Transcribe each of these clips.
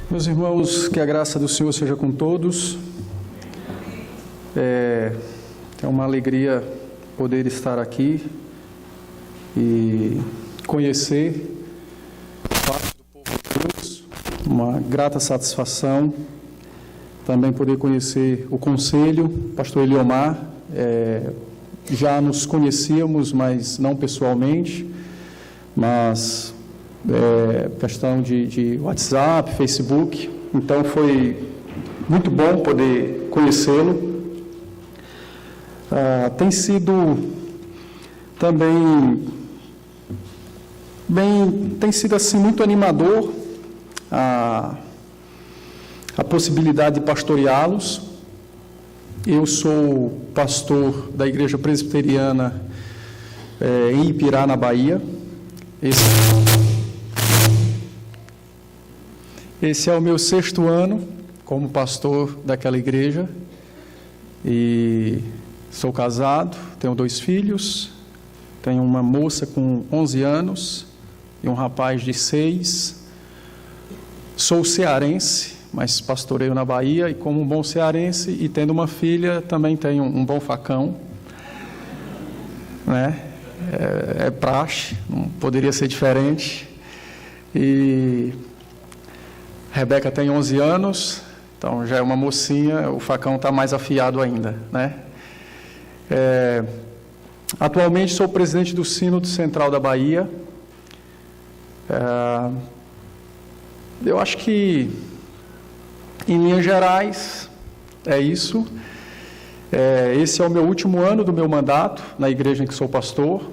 Meus irmãos, que a graça do Senhor seja com todos. É uma alegria poder estar aqui e conhecer parte do povo de Deus, uma grata satisfação também poder conhecer o conselho, pastor Eliomar. Já nos conhecíamos, mas não pessoalmente, mas questão de WhatsApp, Facebook. Então foi muito bom poder conhecê-lo. Tem sido também tem sido assim muito animador a possibilidade de pastoreá-los. Eu sou pastor da Igreja Presbiteriana em Ipirá, na Bahia. Esse é o meu 6º ano como pastor daquela igreja e sou casado, tenho 2 filhos, tenho uma moça com 11 anos e um rapaz de 6. Sou cearense, mas pastoreio na Bahia, e como um bom cearense e tendo uma filha, também tenho um bom facão, né? É praxe, não poderia ser diferente. E Rebeca tem 11 anos, então já é uma mocinha, o facão está mais afiado ainda, né? Atualmente sou presidente do Sínodo Central da Bahia. Eu acho que, em linhas gerais, é isso. Esse é o meu último ano do meu mandato na igreja em que sou pastor.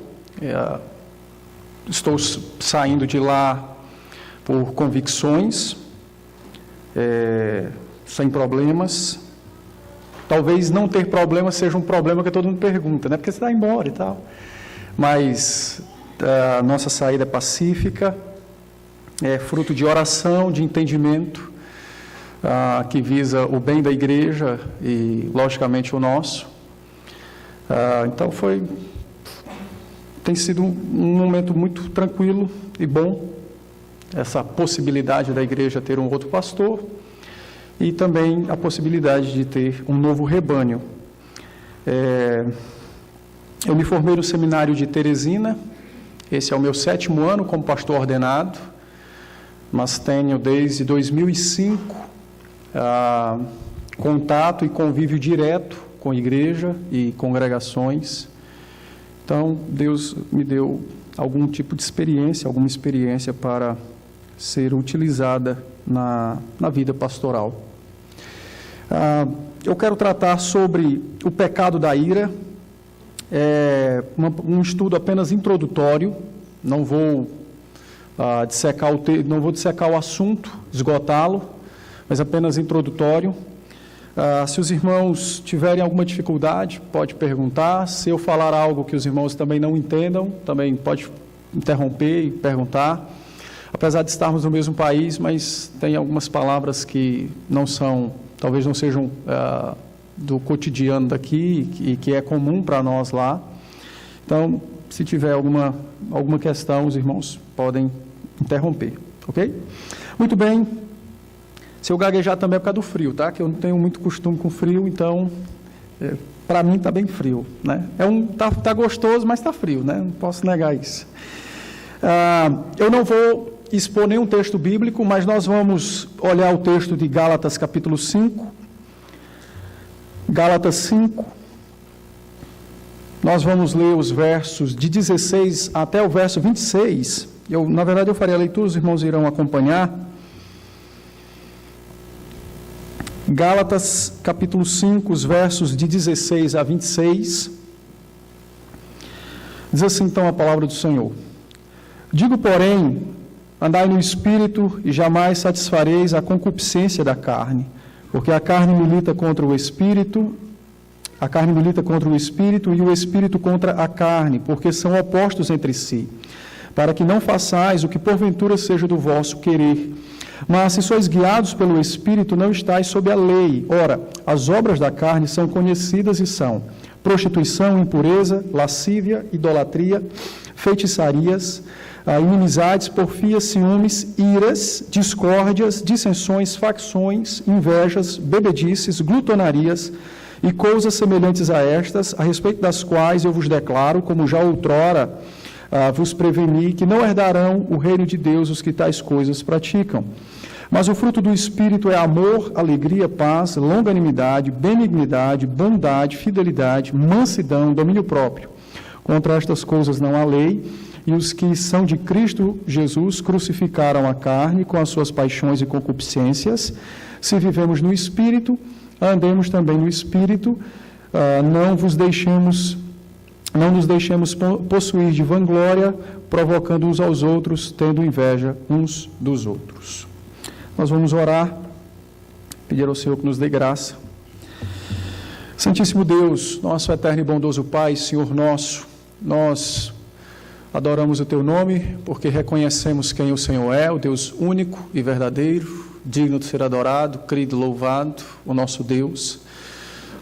Estou saindo de lá por convicções, sem problemas. Talvez não ter problema seja um problema que todo mundo pergunta, né? Porque você vai embora e tal. Mas a nossa saída é pacífica, é fruto de oração, de entendimento, que visa o bem da igreja e, logicamente, o nosso. Então, tem sido um momento muito tranquilo e bom, essa possibilidade da igreja ter um outro pastor e também a possibilidade de ter um novo rebanho. Eu me formei no seminário de Teresina, esse é o meu 7º ano como pastor ordenado, mas tenho desde 2005 contato e convívio direto com a igreja e congregações. Então, Deus me deu algum tipo de experiência, alguma experiência para ser utilizada na vida pastoral. Eu quero tratar sobre o pecado da ira. Um estudo apenas introdutório, não vou dissecar o assunto, esgotá-lo, mas apenas introdutório. Se os irmãos tiverem alguma dificuldade, pode perguntar. Se eu falar algo que os irmãos também não entendam, também pode interromper e perguntar. Apesar de estarmos no mesmo país, mas tem algumas palavras que talvez não sejam do cotidiano daqui e que é comum para nós lá. Então, se tiver alguma questão, os irmãos podem interromper, ok? Muito bem. Se eu gaguejar também é por causa do frio, tá? Que eu não tenho muito costume com frio, então, para mim está bem frio, né? Tá gostoso, mas está frio, né? Não posso negar isso. Eu não vou expor nenhum texto bíblico, mas nós vamos olhar o texto de Gálatas capítulo 5. Gálatas 5. Nós vamos ler os versos de 16 até o verso 26. Na verdade, eu farei a leitura, os irmãos irão acompanhar. Gálatas capítulo 5, os versos de 16 a 26. Diz assim então a palavra do Senhor: Digo, porém, andai no Espírito e jamais satisfareis a concupiscência da carne, porque a carne milita contra o Espírito, e o Espírito contra a carne, porque são opostos entre si, para que não façais o que porventura seja do vosso querer. Mas se sois guiados pelo Espírito, não estáis sob a lei. Ora, as obras da carne são conhecidas e são prostituição, impureza, lascívia, idolatria, feitiçarias, inimizades, porfias, ciúmes, iras, discórdias, dissensões, facções, invejas, bebedices, glutonarias e coisas semelhantes a estas, a respeito das quais eu vos declaro, como já outrora vos preveni, que não herdarão o reino de Deus os que tais coisas praticam. Mas o fruto do Espírito é amor, alegria, paz, longanimidade, benignidade, bondade, fidelidade, mansidão, domínio próprio. Contra estas coisas não há lei, e os que são de Cristo Jesus crucificaram a carne com as suas paixões e concupiscências. Se vivemos no Espírito, andemos também no Espírito, não nos deixemos possuir de vanglória, provocando uns aos outros, tendo inveja uns dos outros. Nós vamos orar, pedir ao Senhor que nos dê graça. Santíssimo Deus, nosso eterno e bondoso Pai, Senhor nosso, nós adoramos o Teu nome, porque reconhecemos quem o Senhor é, o Deus único e verdadeiro, digno de ser adorado, querido, louvado, o nosso Deus.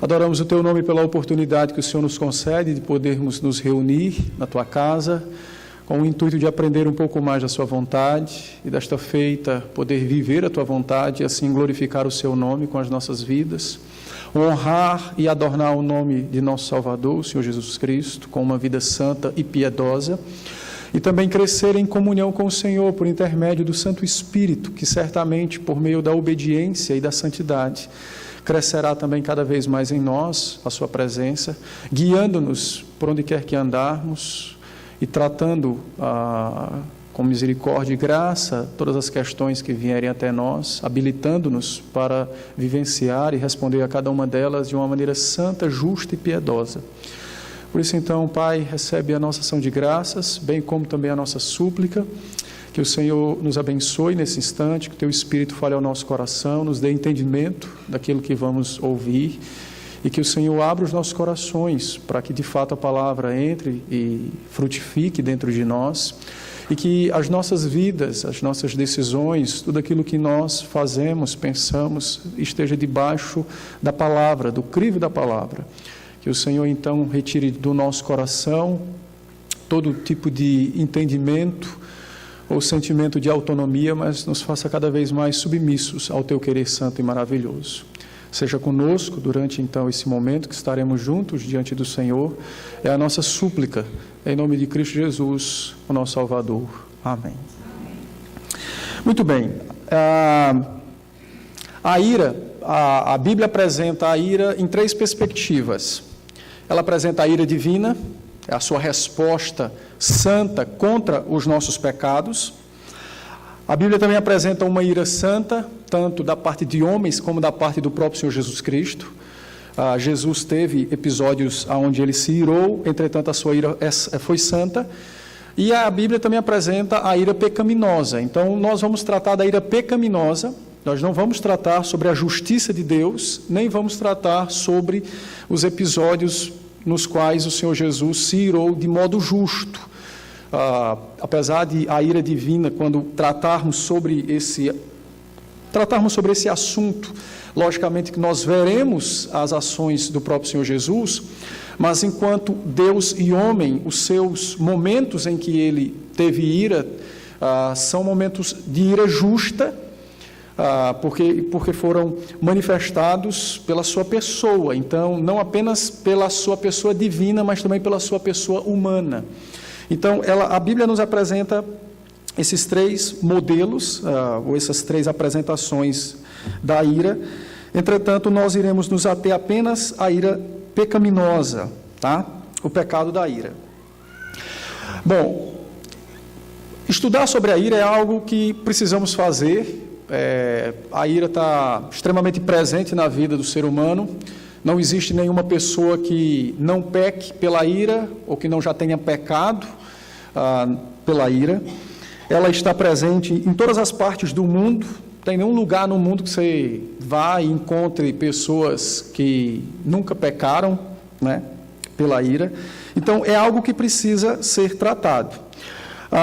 Adoramos o Teu nome pela oportunidade que o Senhor nos concede de podermos nos reunir na Tua casa, com o intuito de aprender um pouco mais da Sua vontade e desta feita poder viver a Tua vontade e assim glorificar o Seu nome com as nossas vidas, honrar e adornar o nome de nosso Salvador, o Senhor Jesus Cristo, com uma vida santa e piedosa, e também crescer em comunhão com o Senhor por intermédio do Santo Espírito, que certamente por meio da obediência e da santidade crescerá também cada vez mais em nós a Sua presença, guiando-nos por onde quer que andarmos e tratando com misericórdia e graça todas as questões que vierem até nós, habilitando-nos para vivenciar e responder a cada uma delas de uma maneira santa, justa e piedosa. Por isso, então, Pai, recebe a nossa ação de graças, bem como também a nossa súplica, que o Senhor nos abençoe nesse instante, que o Teu Espírito fale ao nosso coração, nos dê entendimento daquilo que vamos ouvir, e que o Senhor abra os nossos corações para que de fato a palavra entre e frutifique dentro de nós, e que as nossas vidas, as nossas decisões, tudo aquilo que nós fazemos, pensamos, esteja debaixo da palavra, do crivo da palavra. Que o Senhor então retire do nosso coração todo tipo de entendimento ou sentimento de autonomia, mas nos faça cada vez mais submissos ao Teu querer santo e maravilhoso. Seja conosco durante então esse momento que estaremos juntos diante do Senhor. É a nossa súplica, em nome de Cristo Jesus, o nosso Salvador. Amém. Muito bem. A ira, a Bíblia apresenta a ira em três perspectivas. Ela apresenta a ira divina, é a sua resposta santa contra os nossos pecados. A Bíblia também apresenta uma ira santa, tanto da parte de homens como da parte do próprio Senhor Jesus Cristo. Jesus teve episódios onde ele se irou, entretanto a sua ira foi santa. E a Bíblia também apresenta a ira pecaminosa. Então nós vamos tratar da ira pecaminosa, nós não vamos tratar sobre a justiça de Deus, nem vamos tratar sobre os episódios nos quais o Senhor Jesus se irou de modo justo. Apesar de a ira divina, quando tratarmos sobre esse assunto, logicamente que nós veremos as ações do próprio Senhor Jesus, mas enquanto Deus e homem, os seus momentos em que ele teve ira, são momentos de ira justa, porque foram manifestados pela sua pessoa, então não apenas pela sua pessoa divina, mas também pela sua pessoa humana. Então, a Bíblia nos apresenta esses três modelos, ou essas três apresentações da ira. Entretanto, nós iremos nos ater apenas à ira pecaminosa, tá? O pecado da ira. Bom, estudar sobre a ira é algo que precisamos fazer. A ira está extremamente presente na vida do ser humano. Não existe nenhuma pessoa que não peque pela ira, ou que não já tenha pecado pela ira. Ela está presente em todas as partes do mundo. Tem nenhum lugar no mundo que você vá e encontre pessoas que nunca pecaram, né, pela ira. Então, é algo que precisa ser tratado.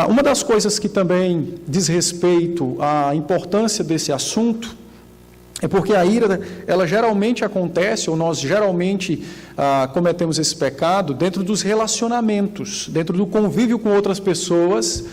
Uma das coisas que também diz respeito à importância desse assunto é porque a ira, ela geralmente acontece, ou nós geralmente cometemos esse pecado dentro dos relacionamentos, dentro do convívio com outras pessoas,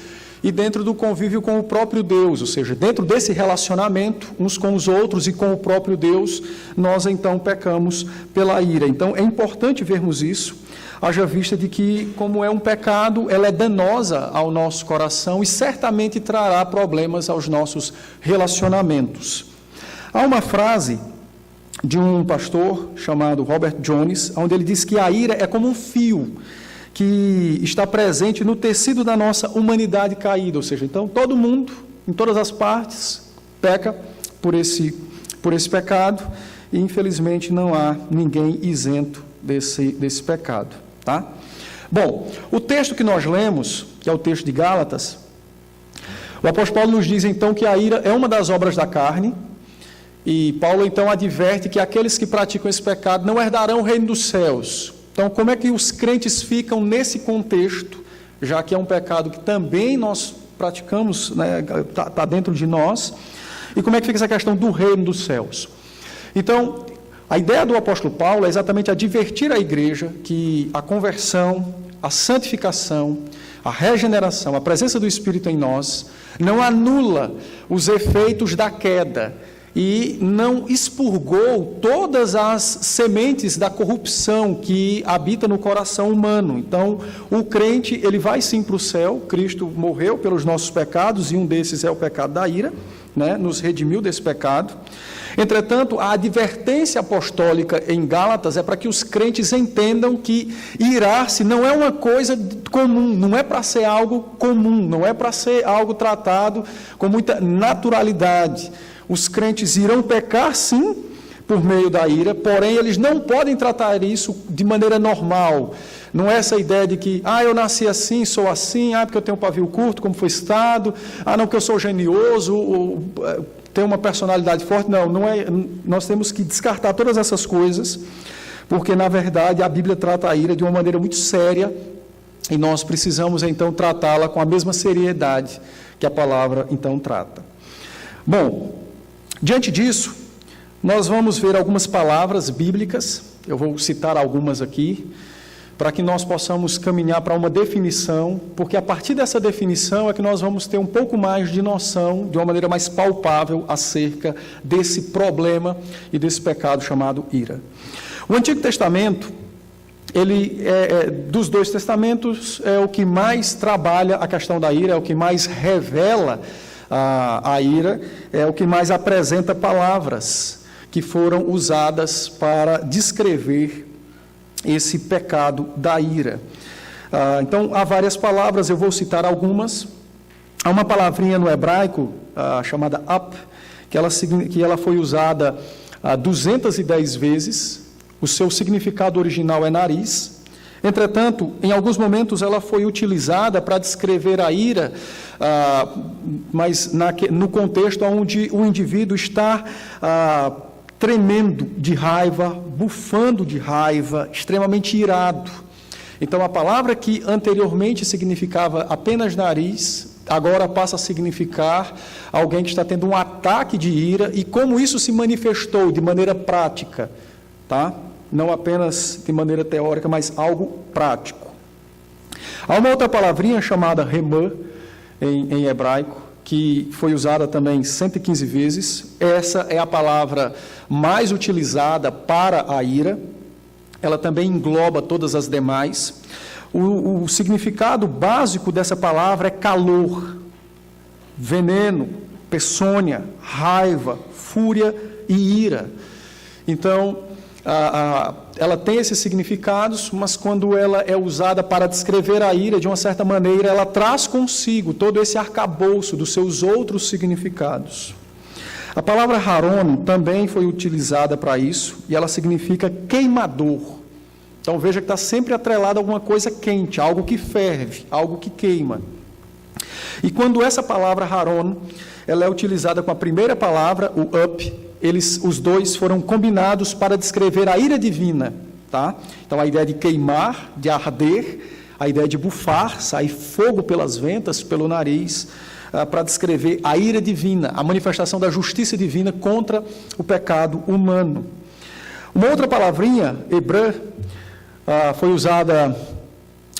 e dentro do convívio com o próprio Deus, ou seja, dentro desse relacionamento uns com os outros e com o próprio Deus, nós então pecamos pela ira. Então é importante vermos isso, haja vista de que, como é um pecado, ela é danosa ao nosso coração e certamente trará problemas aos nossos relacionamentos. Há uma frase de um pastor chamado Robert Jones, onde ele diz que a ira é como um fio que está presente no tecido da nossa humanidade caída, ou seja, então todo mundo, em todas as partes, peca por esse pecado, e infelizmente não há ninguém isento desse pecado, tá? Bom, o texto que nós lemos, que é o texto de Gálatas, o apóstolo Paulo nos diz então que a ira é uma das obras da carne, e Paulo então adverte que aqueles que praticam esse pecado não herdarão o reino dos céus. Então, como é que os crentes ficam nesse contexto, já que é um pecado que também nós praticamos, né, tá dentro de nós, e como é que fica essa questão do reino dos céus? Então, a ideia do apóstolo Paulo é exatamente advertir a igreja que a conversão, a santificação, a regeneração, a presença do Espírito em nós, não anula os efeitos da queda, e não expurgou todas as sementes da corrupção que habita no coração humano. Então, o crente, ele vai sim para o céu, Cristo morreu pelos nossos pecados, e um desses é o pecado da ira, né? Nos redimiu desse pecado. Entretanto, a advertência apostólica em Gálatas é para que os crentes entendam que irar-se não é uma coisa comum, não é para ser algo comum, não é para ser algo tratado com muita naturalidade. Os crentes irão pecar, sim, por meio da ira, porém eles não podem tratar isso de maneira normal. Não é essa ideia de que, eu nasci assim, sou assim, porque eu tenho um pavio curto, como foi citado, não que eu sou genioso, ou tenho uma personalidade forte. Não é. Nós temos que descartar todas essas coisas, porque, na verdade, a Bíblia trata a ira de uma maneira muito séria, e nós precisamos, então, tratá-la com a mesma seriedade que a palavra, então, trata. Bom, diante disso, nós vamos ver algumas palavras bíblicas, eu vou citar algumas aqui, para que nós possamos caminhar para uma definição, porque a partir dessa definição é que nós vamos ter um pouco mais de noção, de uma maneira mais palpável, acerca desse problema e desse pecado chamado ira. O Antigo Testamento, ele dos dois testamentos, é o que mais trabalha a questão da ira, é o que mais revela a ira, é o que mais apresenta palavras que foram usadas para descrever esse pecado da ira. Então, há várias palavras, eu vou citar algumas. Há uma palavrinha no hebraico, chamada up, que ela foi usada 210 vezes. O seu significado original é nariz. Entretanto, em alguns momentos ela foi utilizada para descrever a ira, mas no contexto onde o indivíduo está tremendo de raiva, bufando de raiva, extremamente irado. Então, a palavra que anteriormente significava apenas nariz, agora passa a significar alguém que está tendo um ataque de ira, e como isso se manifestou de maneira prática, tá? Não apenas de maneira teórica, mas algo prático. Há uma outra palavrinha chamada remã, em hebraico, que foi usada também 115 vezes. Essa é a palavra mais utilizada para a ira. Ela também engloba todas as demais. O significado básico dessa palavra é calor, veneno, peçonha, raiva, fúria e ira. Então, ela tem esses significados, mas quando ela é usada para descrever a ira, de uma certa maneira, ela traz consigo todo esse arcabouço dos seus outros significados. A palavra haron também foi utilizada para isso, e ela significa queimador. Então veja que está sempre atrelada a alguma coisa quente, algo que ferve, algo que queima. E quando essa palavra haron, ela é utilizada com a primeira palavra, o up, os dois foram combinados para descrever a ira divina, tá? Então a ideia de queimar, de arder, a ideia de bufar, sair fogo pelas ventas, pelo nariz, para descrever a ira divina, a manifestação da justiça divina contra o pecado humano. Uma outra palavrinha, hebrã, foi usada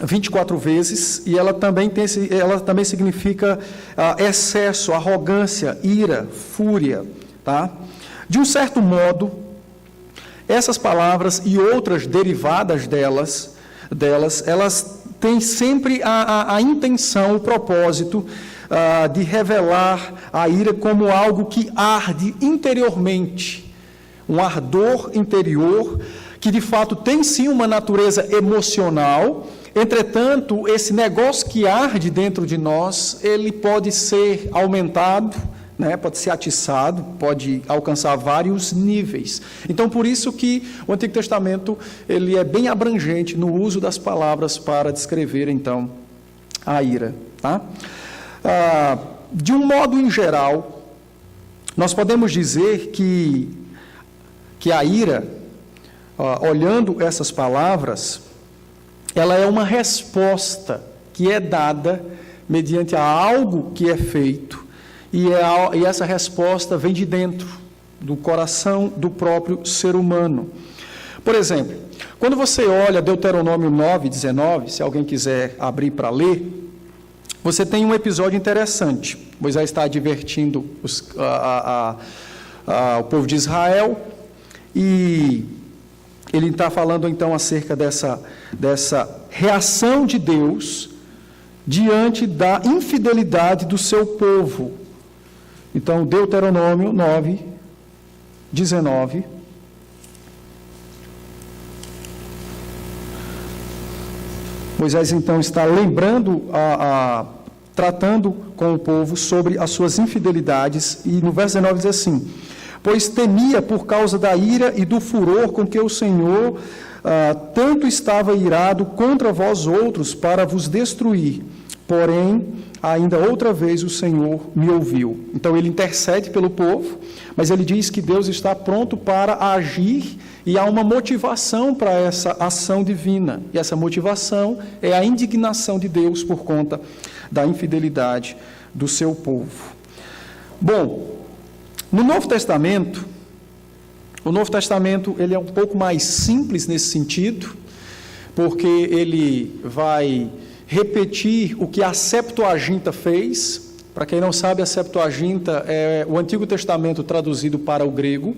24 vezes, e ela também significa excesso, arrogância, ira, fúria, tá? De um certo modo, essas palavras e outras derivadas delas, elas têm sempre a intenção, o propósito de revelar a ira como algo que arde interiormente, um ardor interior que de fato tem sim uma natureza emocional. Entretanto, esse negócio que arde dentro de nós, ele pode ser aumentado, né? Pode ser atiçado, pode alcançar vários níveis. Então, por isso que o Antigo Testamento ele é bem abrangente no uso das palavras para descrever, então, a ira. Tá? De um modo em geral, nós podemos dizer que a ira, olhando essas palavras, ela é uma resposta que é dada mediante a algo que é feito, e essa resposta vem de dentro do coração do próprio ser humano. Por exemplo, quando você olha Deuteronômio 9:19, se alguém quiser abrir para ler, você tem um episódio interessante. Moisés está advertindo o povo de Israel, e ele está falando então acerca dessa reação de Deus diante da infidelidade do seu povo. Então, Deuteronômio 9:19. Moisés então está lembrando, tratando com o povo sobre as suas infidelidades, e no verso 19 diz assim: pois temia por causa da ira e do furor com que o Senhor tanto estava irado contra vós outros para vos destruir. Porém, ainda outra vez o Senhor me ouviu. Então ele intercede pelo povo, mas ele diz que Deus está pronto para agir, e há uma motivação para essa ação divina. E essa motivação é a indignação de Deus por conta da infidelidade do seu povo. Bom, no Novo Testamento, o Novo Testamento ele é um pouco mais simples nesse sentido, porque ele vai repetir o que a Septuaginta fez. Para quem não sabe, a Septuaginta é o Antigo Testamento traduzido para o grego.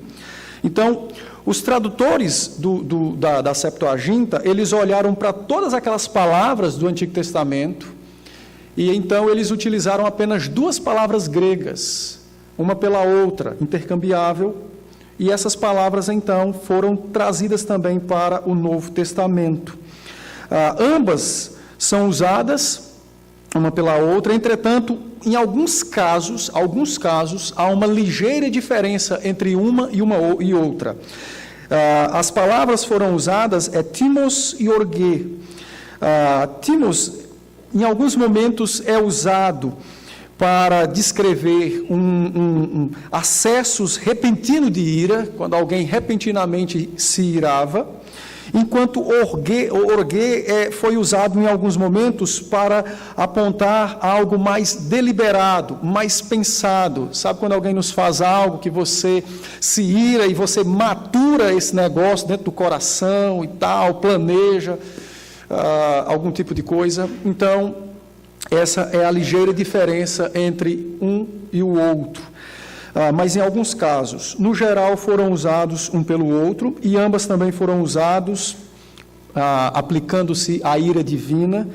Então, os tradutores da Septuaginta, eles olharam para todas aquelas palavras do Antigo Testamento, e então eles utilizaram apenas duas palavras gregas, uma pela outra, intercambiável, e essas palavras, então, foram trazidas também para o Novo Testamento. Ambas são usadas, uma pela outra, entretanto, em alguns casos, há uma ligeira diferença entre uma e outra. As palavras foram usadas, timos e orgê. Timos, em alguns momentos, é usado para descrever acessos repentinos de ira, quando alguém repentinamente se irava, enquanto orgê foi usado em alguns momentos para apontar algo mais deliberado, mais pensado. Sabe quando alguém nos faz algo que você se ira e você matura esse negócio dentro do coração e tal, planeja algum tipo de coisa? Então, essa é a ligeira diferença entre um e o outro. Mas em alguns casos, no geral, foram usados um pelo outro, e ambas também foram usados aplicando-se a ira divina,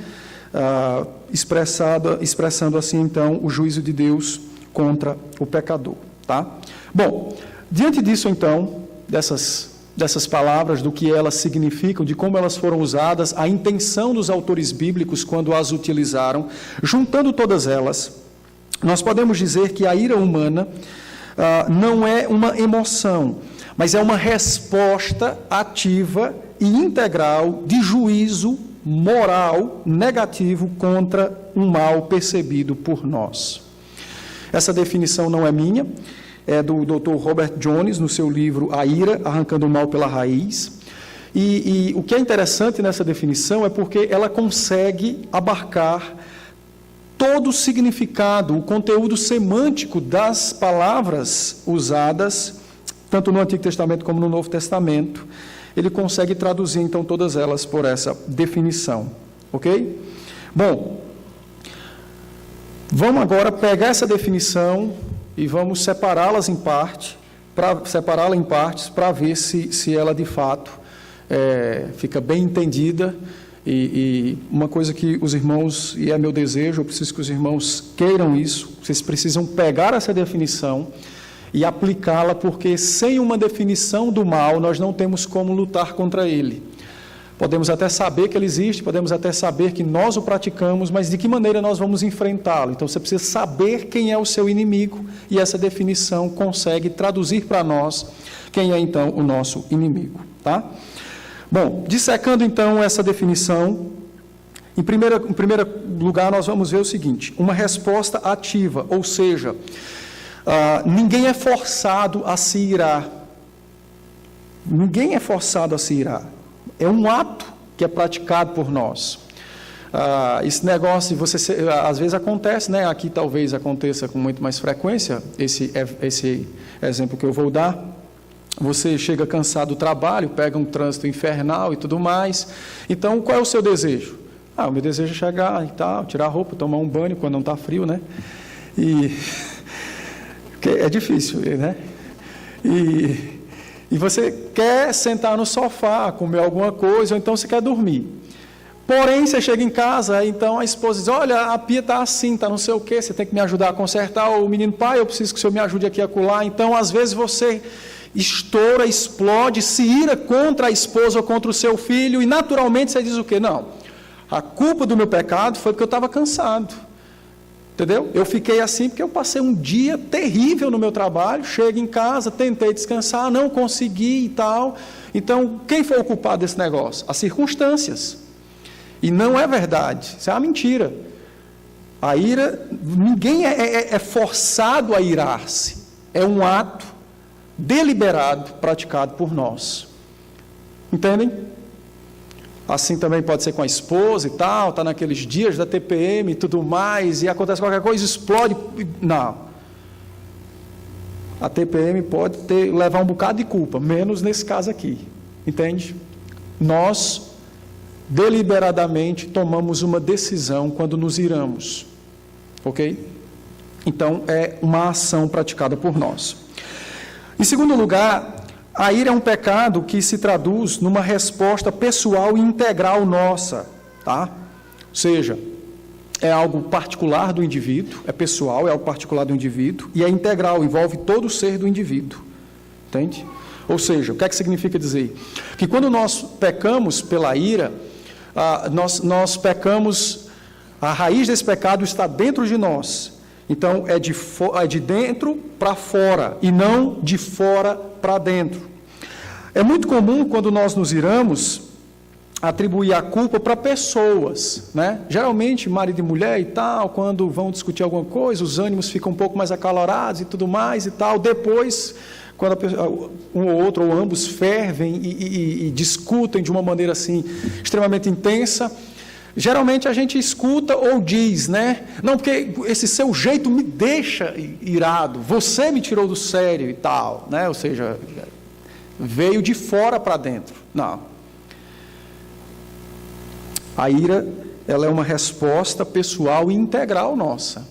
expressando assim, então, o juízo de Deus contra o pecador. Tá? Bom, diante disso, então, dessas palavras, do que elas significam, de como elas foram usadas, a intenção dos autores bíblicos quando as utilizaram, juntando todas elas, nós podemos dizer que a ira humana não é uma emoção, mas é uma resposta ativa e integral de juízo moral negativo contra um mal percebido por nós. Essa definição não é minha, é do Dr. Robert Jones, no seu livro A Ira, Arrancando o Mal pela Raiz. E o que é interessante nessa definição é porque ela consegue abarcar todo o significado, o conteúdo semântico das palavras usadas, tanto no Antigo Testamento como no Novo Testamento. Ele consegue traduzir, então, todas elas por essa definição. ok? Bom, vamos agora pegar essa definição e vamos separá-la em partes para ver se ela de fato fica bem entendida. E uma coisa que os irmãos, e é meu desejo, eu preciso que os irmãos queiram isso, vocês precisam pegar essa definição e aplicá-la, porque sem uma definição do mal, nós não temos como lutar contra ele. Podemos até saber que ele existe, podemos até saber que nós o praticamos, mas de que maneira nós vamos enfrentá-lo? Então você precisa saber quem é o seu inimigo, e essa definição consegue traduzir para nós quem é então o nosso inimigo, tá? Bom, dissecando então essa definição, em primeiro lugar nós vamos ver o seguinte: uma resposta ativa, ou seja, ninguém é forçado a se irar. Ninguém é forçado a se irar. É um ato que é praticado por nós. Esse negócio, às vezes acontece, né? Aqui talvez aconteça com muito mais frequência, esse exemplo que eu vou dar. Você chega cansado do trabalho, pega um trânsito infernal e tudo mais. Então, qual é o seu desejo? O meu desejo é chegar e tal, tirar a roupa, tomar um banho quando não está frio, né? É difícil, né? E você quer sentar no sofá, comer alguma coisa, ou então você quer dormir. Porém, você chega em casa, então a esposa diz: olha, a pia está assim, está não sei o quê, você tem que me ajudar a consertar. Ou o menino: pai, eu preciso que o senhor me ajude aqui a acolá. Então, às vezes você estoura, explode, se ira contra a esposa ou contra o seu filho, e naturalmente você diz o quê? Não, a culpa do meu pecado foi porque eu estava cansado, entendeu? Eu fiquei assim porque eu passei um dia terrível no meu trabalho, chego em casa, tentei descansar, não consegui e tal. Então, quem foi o culpado desse negócio? As circunstâncias. E não é verdade, isso é uma mentira. A ira, ninguém é forçado a irar-se, é um ato deliberado, praticado por nós. Entendem? Assim também pode ser com a esposa e tal, está naqueles dias da TPM e tudo mais, e acontece qualquer coisa, explode. Não. A TPM pode levar um bocado de culpa, menos nesse caso aqui. Entende? Nós deliberadamente tomamos uma decisão quando nos iramos. Ok? Então, é uma ação praticada por nós. Em segundo lugar, a ira é um pecado que se traduz numa resposta pessoal e integral nossa, tá? Ou seja, é algo particular do indivíduo, é pessoal, é algo particular do indivíduo, e é integral, envolve todo o ser do indivíduo, entende? Ou seja, o que é que significa dizer? Que quando nós pecamos pela ira, nós pecamos, a raiz desse pecado está dentro de nós. Então, é de dentro para fora, e não de fora para dentro. É muito comum, quando nós nos iramos, atribuir a culpa para pessoas, né? Geralmente, marido e mulher e tal, quando vão discutir alguma coisa, os ânimos ficam um pouco mais acalorados e tudo mais e tal. Depois, quando um ou outro, ou ambos, fervem e discutem de uma maneira assim, extremamente intensa, geralmente a gente escuta ou diz, né? Não, porque esse seu jeito me deixa irado, você me tirou do sério e tal, né? Ou seja, veio de fora para dentro. Não. A ira, ela é uma resposta pessoal e integral nossa,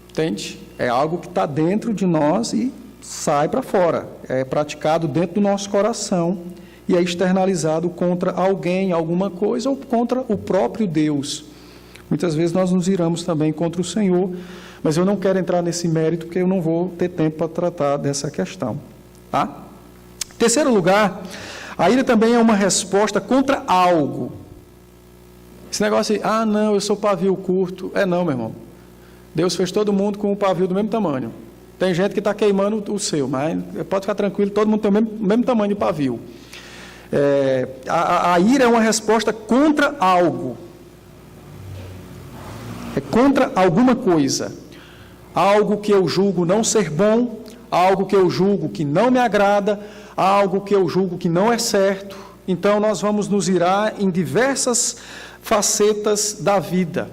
entende? É algo que está dentro de nós e sai para fora, é praticado dentro do nosso coração e é externalizado contra alguém, alguma coisa, ou contra o próprio Deus. Muitas vezes nós nos iramos também contra o Senhor, mas eu não quero entrar nesse mérito, porque eu não vou ter tempo para tratar dessa questão. Tá? Terceiro lugar, a ira também é uma resposta contra algo. Esse negócio de, não, eu sou pavio curto. Não, meu irmão. Deus fez todo mundo com um pavio do mesmo tamanho. Tem gente que está queimando o seu, mas pode ficar tranquilo, todo mundo tem o mesmo tamanho de pavio. A ira é uma resposta contra algo. É contra alguma coisa. Algo que eu julgo não ser bom, algo que eu julgo que não me agrada, algo que eu julgo que não é certo. Então, nós vamos nos irar em diversas facetas da vida.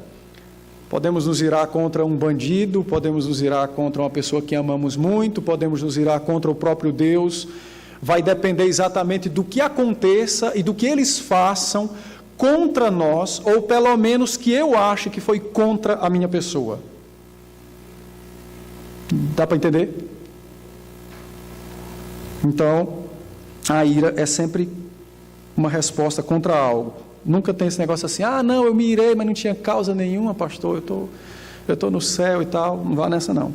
Podemos nos irar contra um bandido, podemos nos irar contra uma pessoa que amamos muito, podemos nos irar contra o próprio Deus. Vai depender exatamente do que aconteça e do que eles façam, contra nós, ou pelo menos que eu ache que foi contra a minha pessoa. Dá para entender? Então, a ira é sempre uma resposta contra algo. Nunca tem esse negócio assim, não, eu me irei, mas não tinha causa nenhuma, pastor, eu estou no céu e tal. Não vá nessa, não.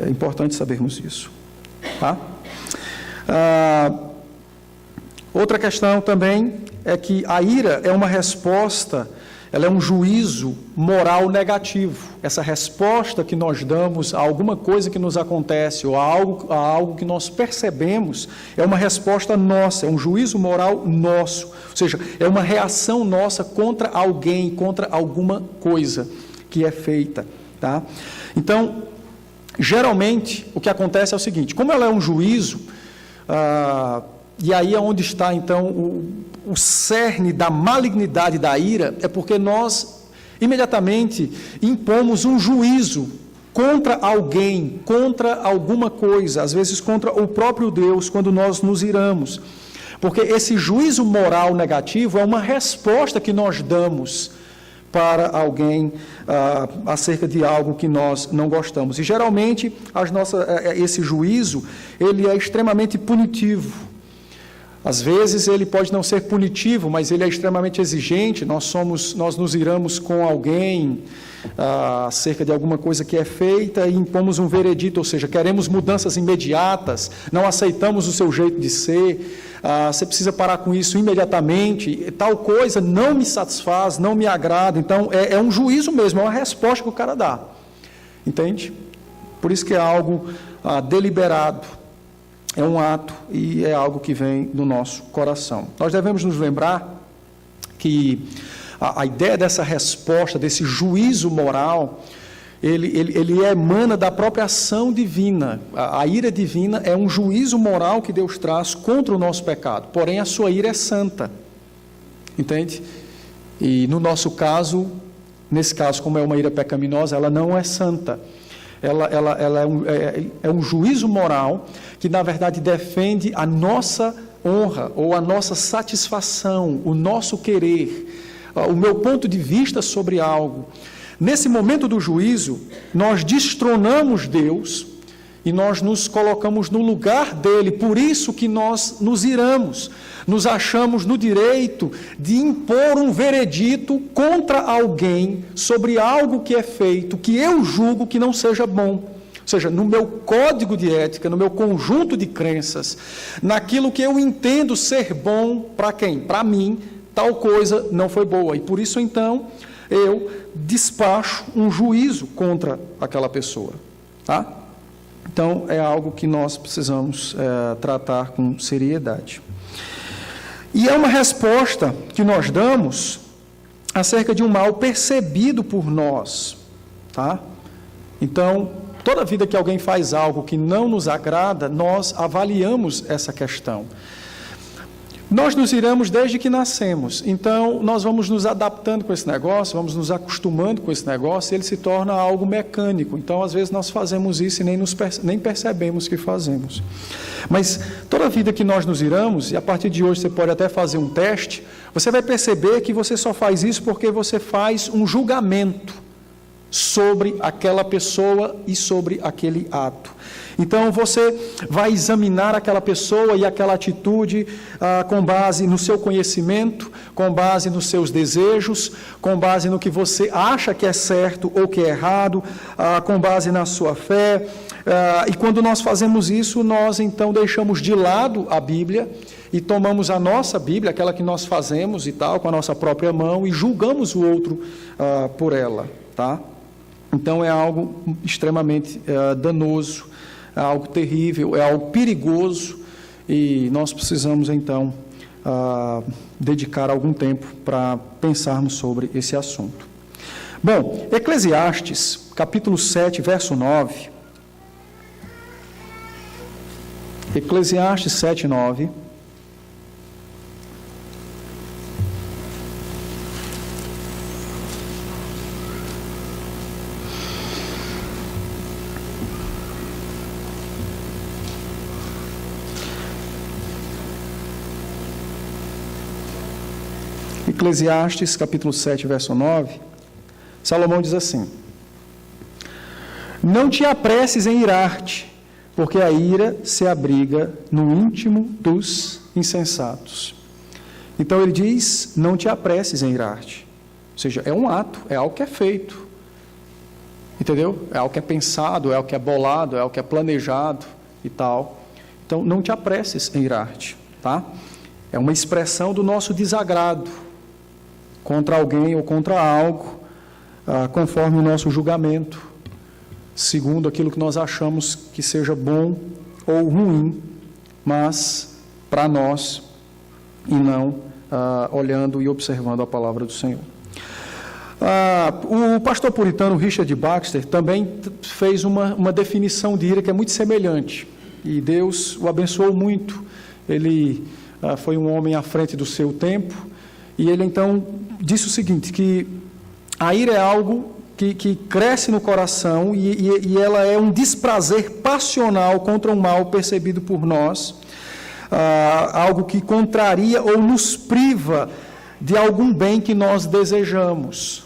É importante sabermos isso. Tá? Outra questão também é que a ira é uma resposta, ela é um juízo moral negativo. Essa resposta que nós damos a alguma coisa que nos acontece ou a algo que nós percebemos é uma resposta nossa, é um juízo moral nosso. Ou seja, é uma reação nossa contra alguém, contra alguma coisa que é feita. Tá? Então, geralmente, o que acontece é o seguinte, como ela é um juízo, e aí é onde está, então, o cerne da malignidade da ira, é porque nós, imediatamente, impomos um juízo contra alguém, contra alguma coisa, às vezes contra o próprio Deus, quando nós nos iramos. Porque esse juízo moral negativo é uma resposta que nós damos para alguém acerca de algo que nós não gostamos. E, geralmente, esse juízo, ele é extremamente punitivo. Às vezes ele pode não ser punitivo, mas ele é extremamente exigente. Nós nos iramos com alguém acerca de alguma coisa que é feita e impomos um veredito, ou seja, queremos mudanças imediatas, não aceitamos o seu jeito de ser, você precisa parar com isso imediatamente, tal coisa não me satisfaz, não me agrada. Então é um juízo mesmo, é uma resposta que o cara dá, entende? Por isso que é algo deliberado. É um ato e é algo que vem do nosso coração. Nós devemos nos lembrar que a ideia dessa resposta, desse juízo moral, ele emana da própria ação divina. A ira divina é um juízo moral que Deus traz contra o nosso pecado. Porém, a sua ira é santa. Entende? E no nosso caso, nesse caso, como é uma ira pecaminosa, ela não é santa. Ela é um juízo moral que, na verdade, defende a nossa honra ou a nossa satisfação, o nosso querer, o meu ponto de vista sobre algo. Nesse momento do juízo, nós destronamos Deus e nós nos colocamos no lugar dele, por isso que nós nos iramos, nos achamos no direito de impor um veredito contra alguém sobre algo que é feito, que eu julgo que não seja bom. Ou seja, no meu código de ética, no meu conjunto de crenças, naquilo que eu entendo ser bom para quem? Para mim, tal coisa não foi boa. E por isso, então, eu despacho um juízo contra aquela pessoa. Tá? Então, é algo que nós precisamos tratar com seriedade. E é uma resposta que nós damos acerca de um mal percebido por nós. Tá? Então, toda vida que alguém faz algo que não nos agrada, nós avaliamos essa questão. Nós nos iramos desde que nascemos, então nós vamos nos adaptando com esse negócio, vamos nos acostumando com esse negócio, e ele se torna algo mecânico. Então, às vezes, nós fazemos isso e nem percebemos que fazemos. Mas toda vida que nós nos iramos, e a partir de hoje você pode até fazer um teste, você vai perceber que você só faz isso porque você faz um julgamento sobre aquela pessoa e sobre aquele ato. Então, você vai examinar aquela pessoa e aquela atitude com base no seu conhecimento, com base nos seus desejos, com base no que você acha que é certo ou que é errado, com base na sua fé. E quando nós fazemos isso, nós então deixamos de lado a Bíblia e tomamos a nossa Bíblia, aquela que nós fazemos e tal, com a nossa própria mão, e julgamos o outro por ela. Tá? Então, é algo extremamente danoso, é algo terrível, é algo perigoso, e nós precisamos, então, dedicar algum tempo para pensarmos sobre esse assunto. Bom, Eclesiastes, capítulo 7, verso 9. Eclesiastes 7, 9. Eclesiastes, capítulo 7, verso 9, Salomão diz assim: não te apresses em irar-te, porque a ira se abriga no íntimo dos insensatos. Então ele diz, não te apresses em irar-te. Ou seja, é um ato, é algo que é feito. Entendeu? É algo que é pensado, é algo que é bolado, é algo que é planejado e tal. Então, não te apresses em irar-te, tá? É uma expressão do nosso desagrado contra alguém ou contra algo, conforme o nosso julgamento, segundo aquilo que nós achamos que seja bom ou ruim, mas para nós, e não olhando e observando a palavra do Senhor. O pastor puritano Richard Baxter também fez uma definição de ira que é muito semelhante, e Deus o abençoou muito. Ele foi um homem à frente do seu tempo, e ele então disse o seguinte, que a ira é algo que cresce no coração e ela é um desprazer passional contra o mal percebido por nós, algo que contraria ou nos priva de algum bem que nós desejamos.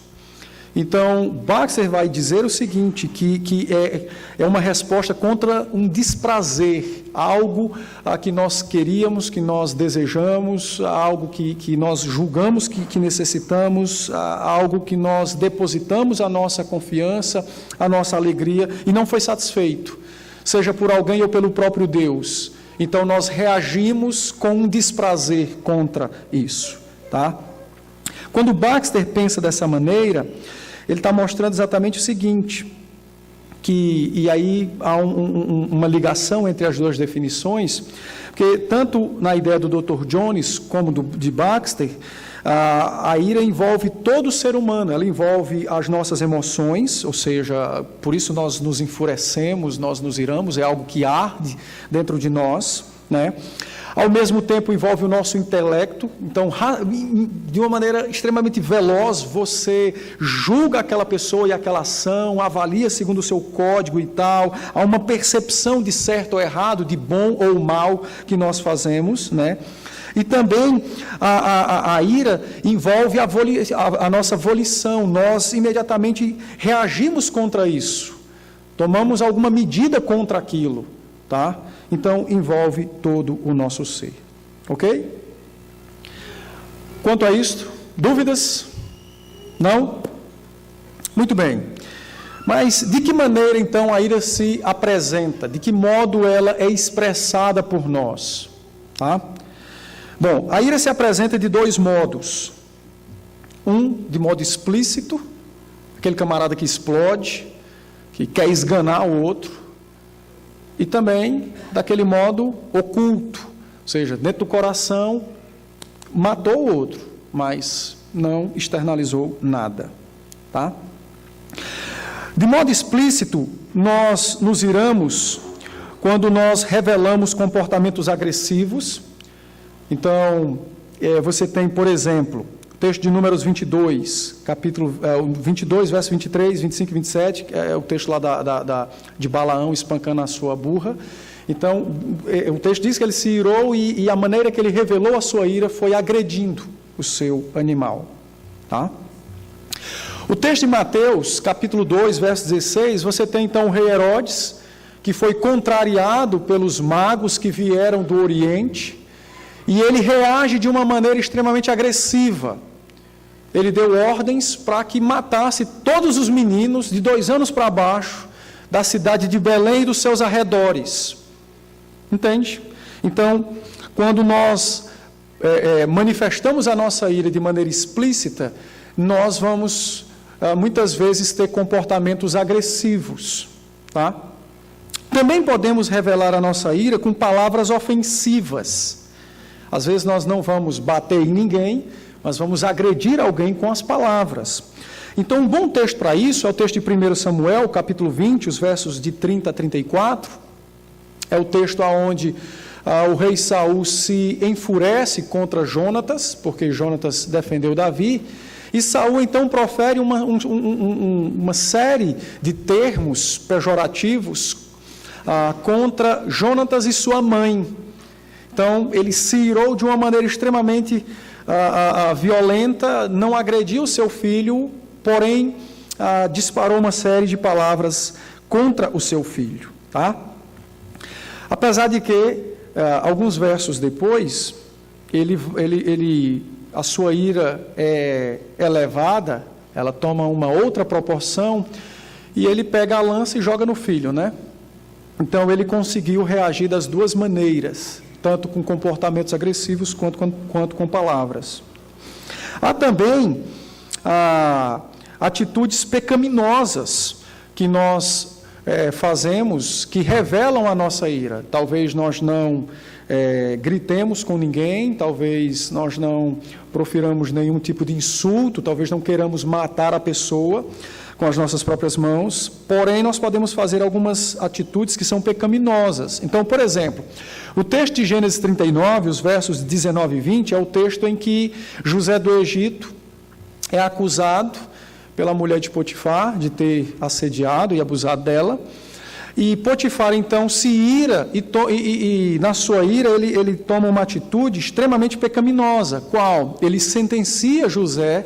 Então, Baxter vai dizer o seguinte, que é uma resposta contra um desprazer, algo que nós queríamos, que nós desejamos, algo que nós julgamos que necessitamos, algo que nós depositamos a nossa confiança, a nossa alegria, e não foi satisfeito, seja por alguém ou pelo próprio Deus. Então, nós reagimos com um desprazer contra isso, tá? Quando Baxter pensa dessa maneira, ele está mostrando exatamente o seguinte, e aí há uma ligação entre as duas definições, porque tanto na ideia do Dr. Jones como de Baxter, a ira envolve todo o ser humano, ela envolve as nossas emoções, ou seja, por isso nós nos enfurecemos, nós nos iramos, é algo que arde dentro de nós, né? Ao mesmo tempo envolve o nosso intelecto, então de uma maneira extremamente veloz você julga aquela pessoa e aquela ação, avalia segundo o seu código e tal, há uma percepção de certo ou errado, de bom ou mal que nós fazemos, né? E também a ira envolve a nossa volição, nós imediatamente reagimos contra isso, tomamos alguma medida contra aquilo, tá? Então, envolve todo o nosso ser. Ok? Quanto a isto, dúvidas? Não? Muito bem. Mas, de que maneira, então, a ira se apresenta? De que modo ela é expressada por nós? Tá? Bom, a ira se apresenta de dois modos. Um, de modo explícito, aquele camarada que explode, que quer esganar o outro. E também daquele modo oculto, ou seja, dentro do coração, matou o outro, mas não externalizou nada. Tá? De modo explícito, nós nos iramos quando nós revelamos comportamentos agressivos. Então, você tem, por exemplo, o texto de Números 22, capítulo 22, verso 23, 25 e 27, é o texto lá de Balaão espancando a sua burra. Então, o texto diz que ele se irou e a maneira que ele revelou a sua ira foi agredindo o seu animal. Tá? O texto de Mateus, capítulo 2, verso 16, você tem então o rei Herodes, que foi contrariado pelos magos que vieram do Oriente, e ele reage de uma maneira extremamente agressiva. Ele deu ordens para que matasse todos os meninos de 2 anos para baixo da cidade de Belém e dos seus arredores. Entende? Então, quando nós manifestamos a nossa ira de maneira explícita, nós vamos muitas vezes ter comportamentos agressivos. Tá? Também podemos revelar a nossa ira com palavras ofensivas. Às vezes nós não vamos bater em ninguém, mas vamos agredir alguém com as palavras. Então, um bom texto para isso é o texto de 1 Samuel, capítulo 20, os versos de 30 a 34. É o texto onde o rei Saul se enfurece contra Jonatas, porque Jonatas defendeu Davi, e Saul então profere uma série de termos pejorativos contra Jonatas e sua mãe. Então, ele se irou de uma maneira extremamente violenta, não agrediu seu filho, porém disparou uma série de palavras contra o seu filho. Tá? Apesar de que, alguns versos depois, a sua ira é elevada, ela toma uma outra proporção, e ele pega a lança e joga no filho, né? Então, ele conseguiu reagir das duas maneiras, tanto com comportamentos agressivos quanto com palavras. Há também atitudes pecaminosas que nós fazemos, que revelam a nossa ira. Talvez nós não gritemos com ninguém, talvez nós não profiramos nenhum tipo de insulto, talvez não queiramos matar a pessoa com as nossas próprias mãos, porém nós podemos fazer algumas atitudes que são pecaminosas. Então, por exemplo, o texto de Gênesis 39, os versos 19 e 20, é o texto em que José do Egito é acusado pela mulher de Potifar de ter assediado e abusado dela, e Potifar então se ira, e na sua ira ele toma uma atitude extremamente pecaminosa. Qual? Ele sentencia José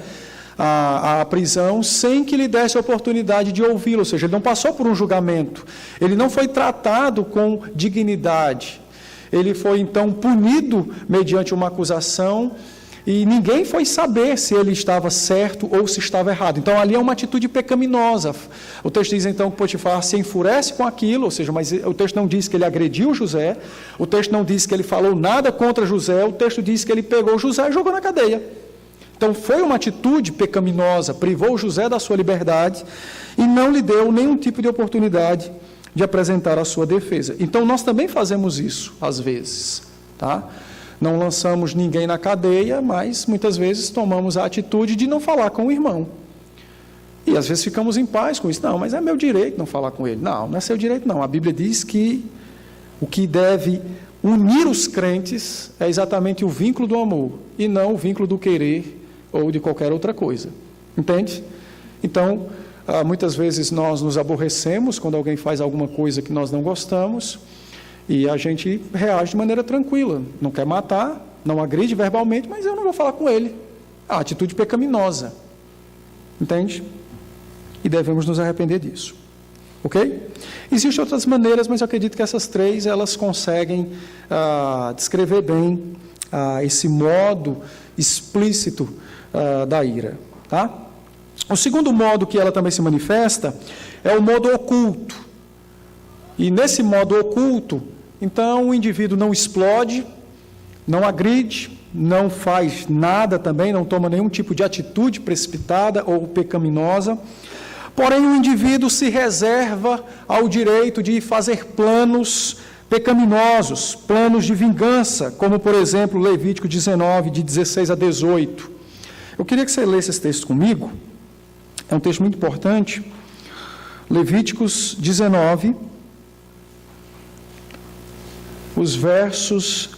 à prisão sem que lhe desse a oportunidade de ouvi-lo, ou seja, ele não passou por um julgamento, ele não foi tratado com dignidade, ele foi então punido mediante uma acusação e ninguém foi saber se ele estava certo ou se estava errado. Então ali é uma atitude pecaminosa. O texto diz então que Potifar se enfurece com aquilo, ou seja, mas o texto não diz que ele agrediu José, o texto não diz que ele falou nada contra José, o texto diz que ele pegou José e jogou na cadeia. Então, foi uma atitude pecaminosa, privou José da sua liberdade e não lhe deu nenhum tipo de oportunidade de apresentar a sua defesa. Então, nós também fazemos isso, às vezes. Tá? Não lançamos ninguém na cadeia, mas muitas vezes tomamos a atitude de não falar com o irmão. E às vezes ficamos em paz com isso. Não, mas é meu direito não falar com ele. Não, não é seu direito não. A Bíblia diz que o que deve unir os crentes é exatamente o vínculo do amor e não o vínculo do querer ou de qualquer outra coisa. Entende? Então, muitas vezes nós nos aborrecemos quando alguém faz alguma coisa que nós não gostamos e a gente reage de maneira tranquila. Não quer matar, não agride verbalmente, mas eu não vou falar com ele. A atitude pecaminosa. Entende? E devemos nos arrepender disso. Ok? Existem outras maneiras, mas eu acredito que essas três, elas conseguem descrever bem esse modo explícito da ira. Tá? O segundo modo que ela também se manifesta é o modo oculto. E nesse modo oculto, então o indivíduo não explode, não agride, não faz nada também, não toma nenhum tipo de atitude precipitada ou pecaminosa. Porém, o indivíduo se reserva ao direito de fazer planos pecaminosos, planos de vingança, como, por exemplo, Levítico 19, de 16 a 18. Eu queria que você lesse esse texto comigo. É um texto muito importante. Levíticos 19, os versos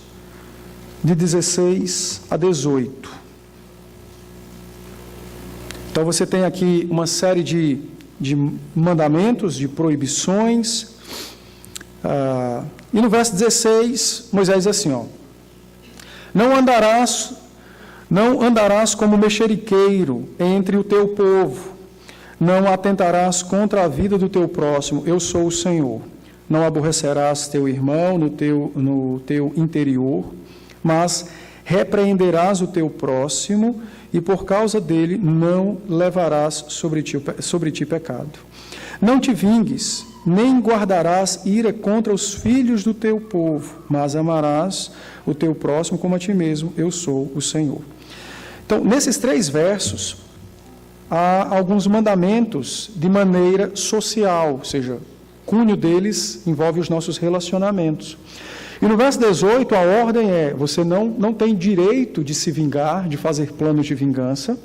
de 16 a 18. Então, você tem aqui uma série de mandamentos, de proibições. E no verso 16, Moisés diz assim, Não andarás como mexeriqueiro entre o teu povo, não atentarás contra a vida do teu próximo, eu sou o Senhor. Não aborrecerás teu irmão no teu interior, mas repreenderás o teu próximo, e por causa dele não levarás sobre ti pecado. Não te vingues, nem guardarás ira contra os filhos do teu povo, mas amarás o teu próximo como a ti mesmo, eu sou o Senhor. Então, nesses 3 versos, há alguns mandamentos de maneira social, ou seja, o cunho deles envolve os nossos relacionamentos. E no verso 18, a ordem é, você não tem direito de se vingar, de fazer planos de vingança.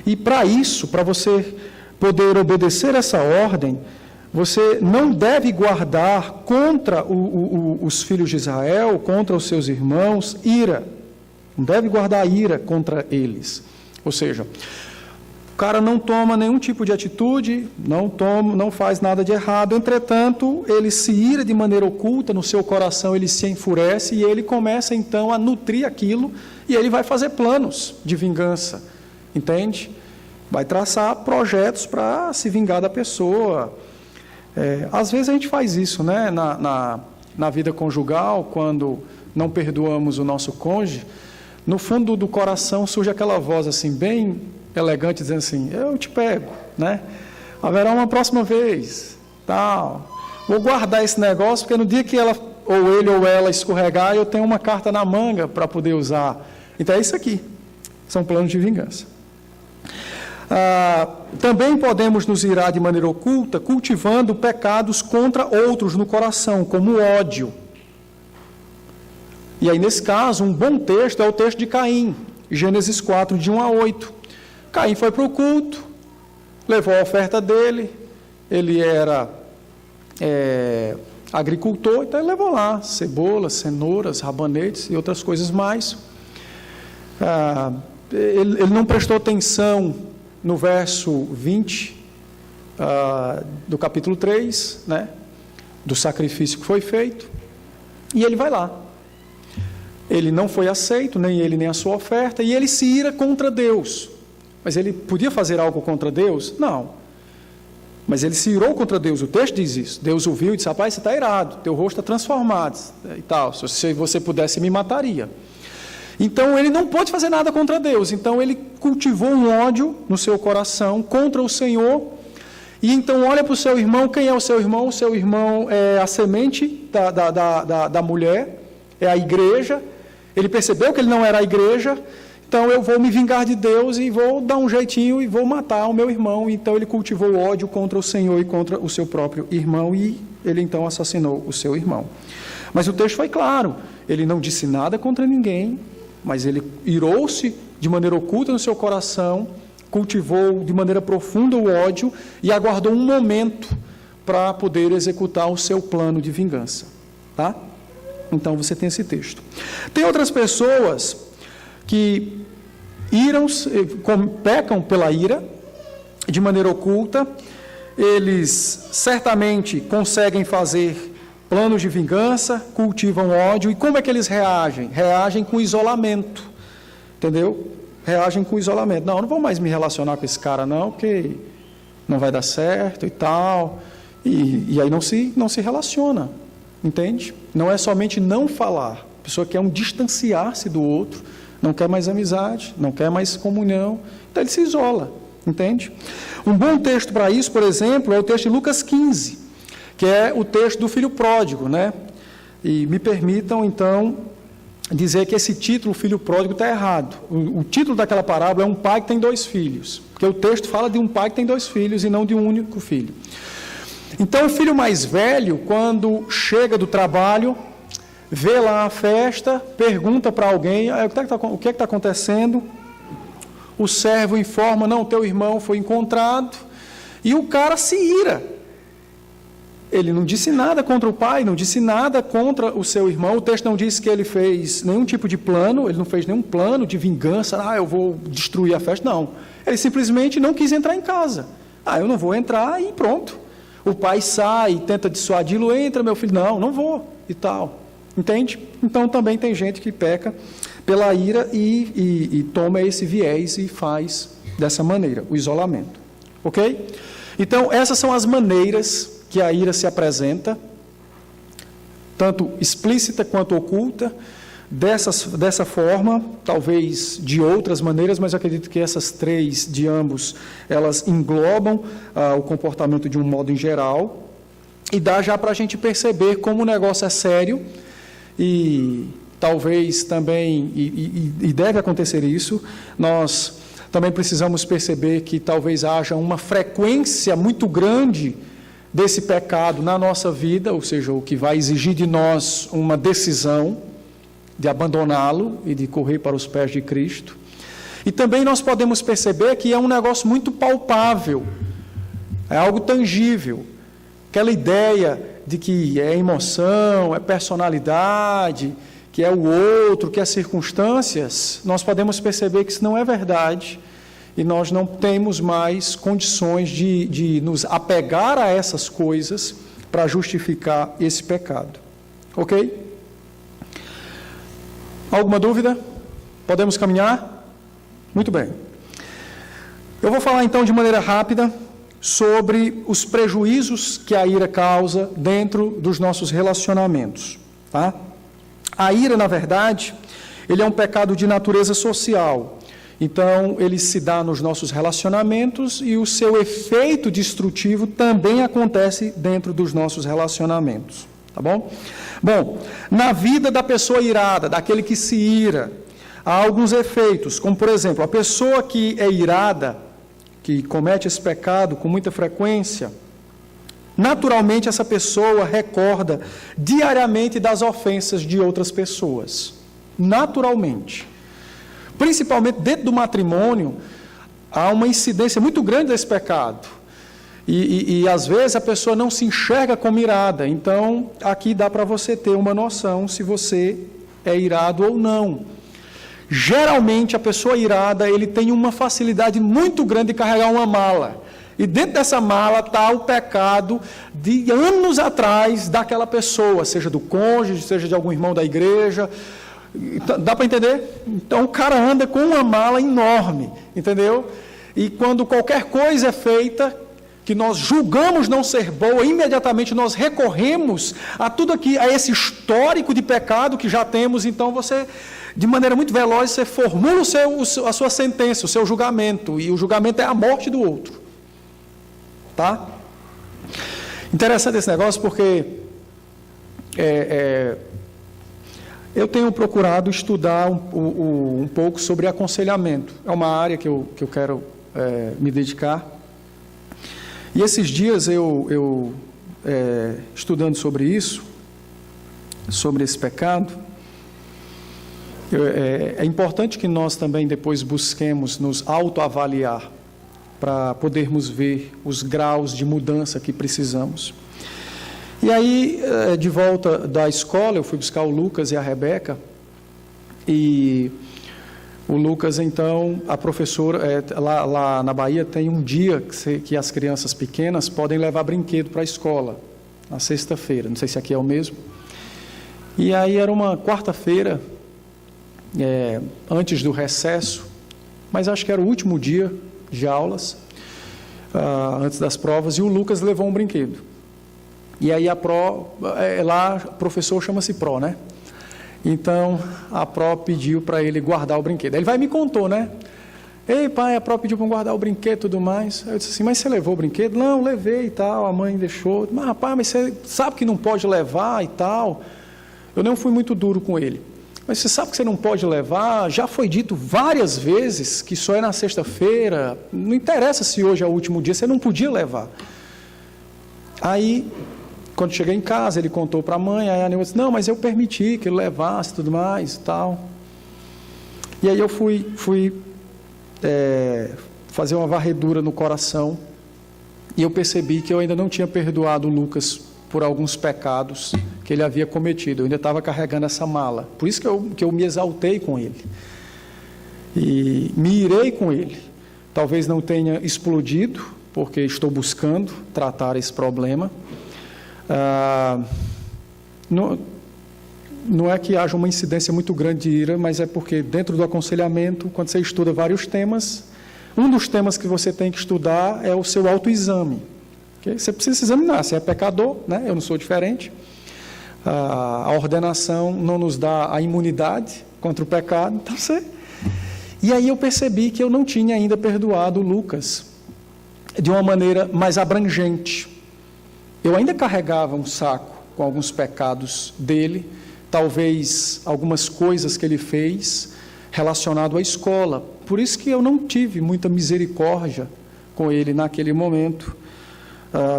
E para isso, para você poder obedecer essa ordem, você não deve guardar contra os filhos de Israel, contra os seus irmãos, ira. Não deve guardar ira contra eles. Ou seja, O cara não toma nenhum tipo de atitude, não faz nada de errado, entretanto, ele se ira de maneira oculta, no seu coração ele se enfurece e ele começa então a nutrir aquilo e ele vai fazer planos de vingança, entende? Vai traçar projetos para se vingar da pessoa. Às vezes a gente faz isso, né? Na vida conjugal, quando não perdoamos o nosso cônjuge, no fundo do coração surge aquela voz assim, bem elegante, dizendo assim, eu te pego, né? Haverá uma próxima vez, tal. Vou guardar esse negócio, porque no dia que ela, ou ele ou ela escorregar, eu tenho uma carta na manga para poder usar. Então é isso aqui, são planos de vingança. Também podemos nos irar de maneira oculta, cultivando pecados contra outros no coração, como o ódio. E aí, nesse caso, um bom texto é o texto de Caim, Gênesis 4, de 1 a 8. Caim foi para o culto, levou a oferta dele, ele era agricultor, então ele levou lá cebolas, cenouras, rabanetes e outras coisas mais. Ele não prestou atenção no verso 20 do capítulo 3, né, do sacrifício que foi feito, e ele vai lá. Ele não foi aceito, nem ele nem a sua oferta, e ele se ira contra Deus. Mas ele podia fazer algo contra Deus? Não. Mas ele se irou contra Deus, o texto diz isso. Deus o viu e disse, rapaz, você está irado, teu rosto está transformado, e tal. Se você pudesse, me mataria. Então, ele não pôde fazer nada contra Deus. Então, ele cultivou um ódio no seu coração contra o Senhor. E então, olha para o seu irmão. Quem é o seu irmão? O seu irmão é a semente da mulher, é a igreja. Ele percebeu que ele não era a igreja. Então, eu vou me vingar de Deus e vou dar um jeitinho e vou matar o meu irmão. Então, ele cultivou ódio contra o Senhor e contra o seu próprio irmão. E ele, então, assassinou o seu irmão. Mas o texto foi claro. Ele não disse nada contra ninguém, mas ele irou-se de maneira oculta no seu coração, cultivou de maneira profunda o ódio e aguardou um momento para poder executar o seu plano de vingança. Tá? Então, você tem esse texto. Tem outras pessoas que pecam pela ira de maneira oculta, eles certamente conseguem fazer planos de vingança, cultivam ódio, e como é que eles reagem? Reagem com isolamento, entendeu? Reagem com isolamento. Não vou mais me relacionar com esse cara não, porque não vai dar certo e tal, e aí não se relaciona, entende? Não é somente não falar, a pessoa quer distanciar-se do outro, não quer mais amizade, não quer mais comunhão, então ele se isola, entende? Um bom texto para isso, por exemplo, é o texto de Lucas 15, que é o texto do filho pródigo, né? E me permitam, então, dizer que esse título, filho pródigo, está errado. O título daquela parábola é um pai que tem 2 filhos, porque o texto fala de um pai que tem 2 filhos e não de um único filho. Então, o filho mais velho, quando chega do trabalho, vê lá a festa, pergunta para alguém, o que é que está acontecendo? O servo informa, não, teu irmão foi encontrado, e o cara se ira. Ele não disse nada contra o pai, não disse nada contra o seu irmão, o texto não diz que ele fez nenhum tipo de plano, ele não fez nenhum plano de vingança, eu vou destruir a festa, não. Ele simplesmente não quis entrar em casa. Eu não vou entrar e pronto. O pai sai, tenta dissuadi-lo, entra meu filho, não vou, e tal. Entende? Então também tem gente que peca pela ira e toma esse viés e faz dessa maneira, o isolamento. Ok? Então essas são as maneiras que a ira se apresenta, tanto explícita quanto oculta, dessa forma, talvez de outras maneiras, mas eu acredito que essas 3 de ambos, elas englobam o comportamento de um modo em geral, e dá já para a gente perceber como o negócio é sério, e talvez também, e deve acontecer isso, nós também precisamos perceber que talvez haja uma frequência muito grande desse pecado na nossa vida, ou seja, o que vai exigir de nós uma decisão de abandoná-lo e de correr para os pés de Cristo. E também nós podemos perceber que é um negócio muito palpável, é algo tangível, aquela ideia de que é emoção, é personalidade, que é o outro, que é circunstâncias, nós podemos perceber que isso não é verdade e nós não temos mais condições de nos apegar a essas coisas para justificar esse pecado. Ok? Alguma dúvida? Podemos caminhar? Muito bem. Eu vou falar então de maneira rápida sobre os prejuízos que a ira causa dentro dos nossos relacionamentos. Tá? A ira, na verdade, ele é um pecado de natureza social. Então, ele se dá nos nossos relacionamentos e o seu efeito destrutivo também acontece dentro dos nossos relacionamentos. Tá bom? Bom, na vida da pessoa irada, daquele que se ira, há alguns efeitos, como por exemplo, a pessoa que é irada, que comete esse pecado com muita frequência, naturalmente essa pessoa recorda diariamente das ofensas de outras pessoas. Naturalmente. Principalmente dentro do matrimônio, há uma incidência muito grande desse pecado. E às vezes a pessoa não se enxerga como irada. Então, aqui dá para você ter uma noção se você é irado ou não. Geralmente, a pessoa irada, ele tem uma facilidade muito grande de carregar uma mala. E dentro dessa mala está o pecado de anos atrás daquela pessoa, seja do cônjuge, seja de algum irmão da igreja. Dá para entender? Então, o cara anda com uma mala enorme, entendeu? E quando qualquer coisa é feita, que nós julgamos não ser boa, imediatamente nós recorremos a tudo aqui, a esse histórico de pecado que já temos. Então você, de maneira muito veloz, você formula a sua sentença, o seu julgamento, e o julgamento é a morte do outro. Tá? Interessante esse negócio porque eu tenho procurado estudar um pouco sobre aconselhamento. É uma área que eu quero me dedicar. E esses dias eu estudando sobre isso, sobre esse pecado, é importante que nós também depois busquemos nos autoavaliar para podermos ver os graus de mudança que precisamos. E aí, de volta da escola, eu fui buscar o Lucas e a Rebeca, e o Lucas, então, a professora, lá na Bahia, tem um dia que as crianças pequenas podem levar brinquedo para a escola, na sexta-feira, não sei se aqui é o mesmo. E aí era uma quarta-feira, antes do recesso, mas acho que era o último dia de aulas, antes das provas, e o Lucas levou um brinquedo. E aí lá o professor chama-se Pro, né? Então, a Pro pediu para ele guardar o brinquedo. Ele vai e me contou, né? Ei, pai, a Pro pediu para guardar o brinquedo e tudo mais. Eu disse assim, mas você levou o brinquedo? Não, levei e tal, a mãe deixou. Mas, rapaz, mas você sabe que não pode levar e tal. Eu não fui muito duro com ele. Mas você sabe que você não pode levar? Já foi dito várias vezes que só é na sexta-feira. Não interessa se hoje é o último dia, você não podia levar. Aí, quando cheguei em casa, ele contou para a mãe, aí a Neuza disse, não, mas eu permiti que ele levasse tudo mais e tal. E aí eu fui fazer uma varredura no coração e eu percebi que eu ainda não tinha perdoado o Lucas por alguns pecados que ele havia cometido. Eu ainda estava carregando essa mala. Por isso que eu me exaltei com ele. E me irei com ele. Talvez não tenha explodido, porque estou buscando tratar esse problema. Não é que haja uma incidência muito grande de ira, mas é porque dentro do aconselhamento, quando você estuda vários temas, um dos temas que você tem que estudar é o seu autoexame. Okay? Você precisa se examinar, você é pecador, né? Eu não sou diferente. A ordenação não nos dá a imunidade contra o pecado. Então E aí eu percebi que eu não tinha ainda perdoado o Lucas de uma maneira mais abrangente. Eu ainda carregava um saco com alguns pecados dele, talvez algumas coisas que ele fez relacionado à escola. Por isso que eu não tive muita misericórdia com ele naquele momento,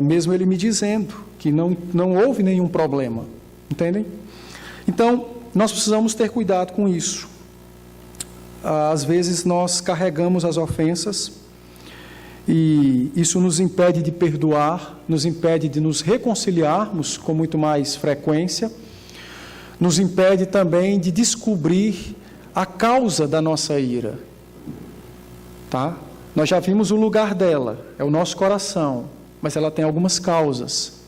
mesmo ele me dizendo que não houve nenhum problema. Entendem? Então, nós precisamos ter cuidado com isso. Às vezes nós carregamos as ofensas e isso nos impede de perdoar, nos impede de nos reconciliarmos com muito mais frequência, nos impede também de descobrir a causa da nossa ira. Tá? Nós já vimos o lugar dela, é o nosso coração, mas ela tem algumas causas.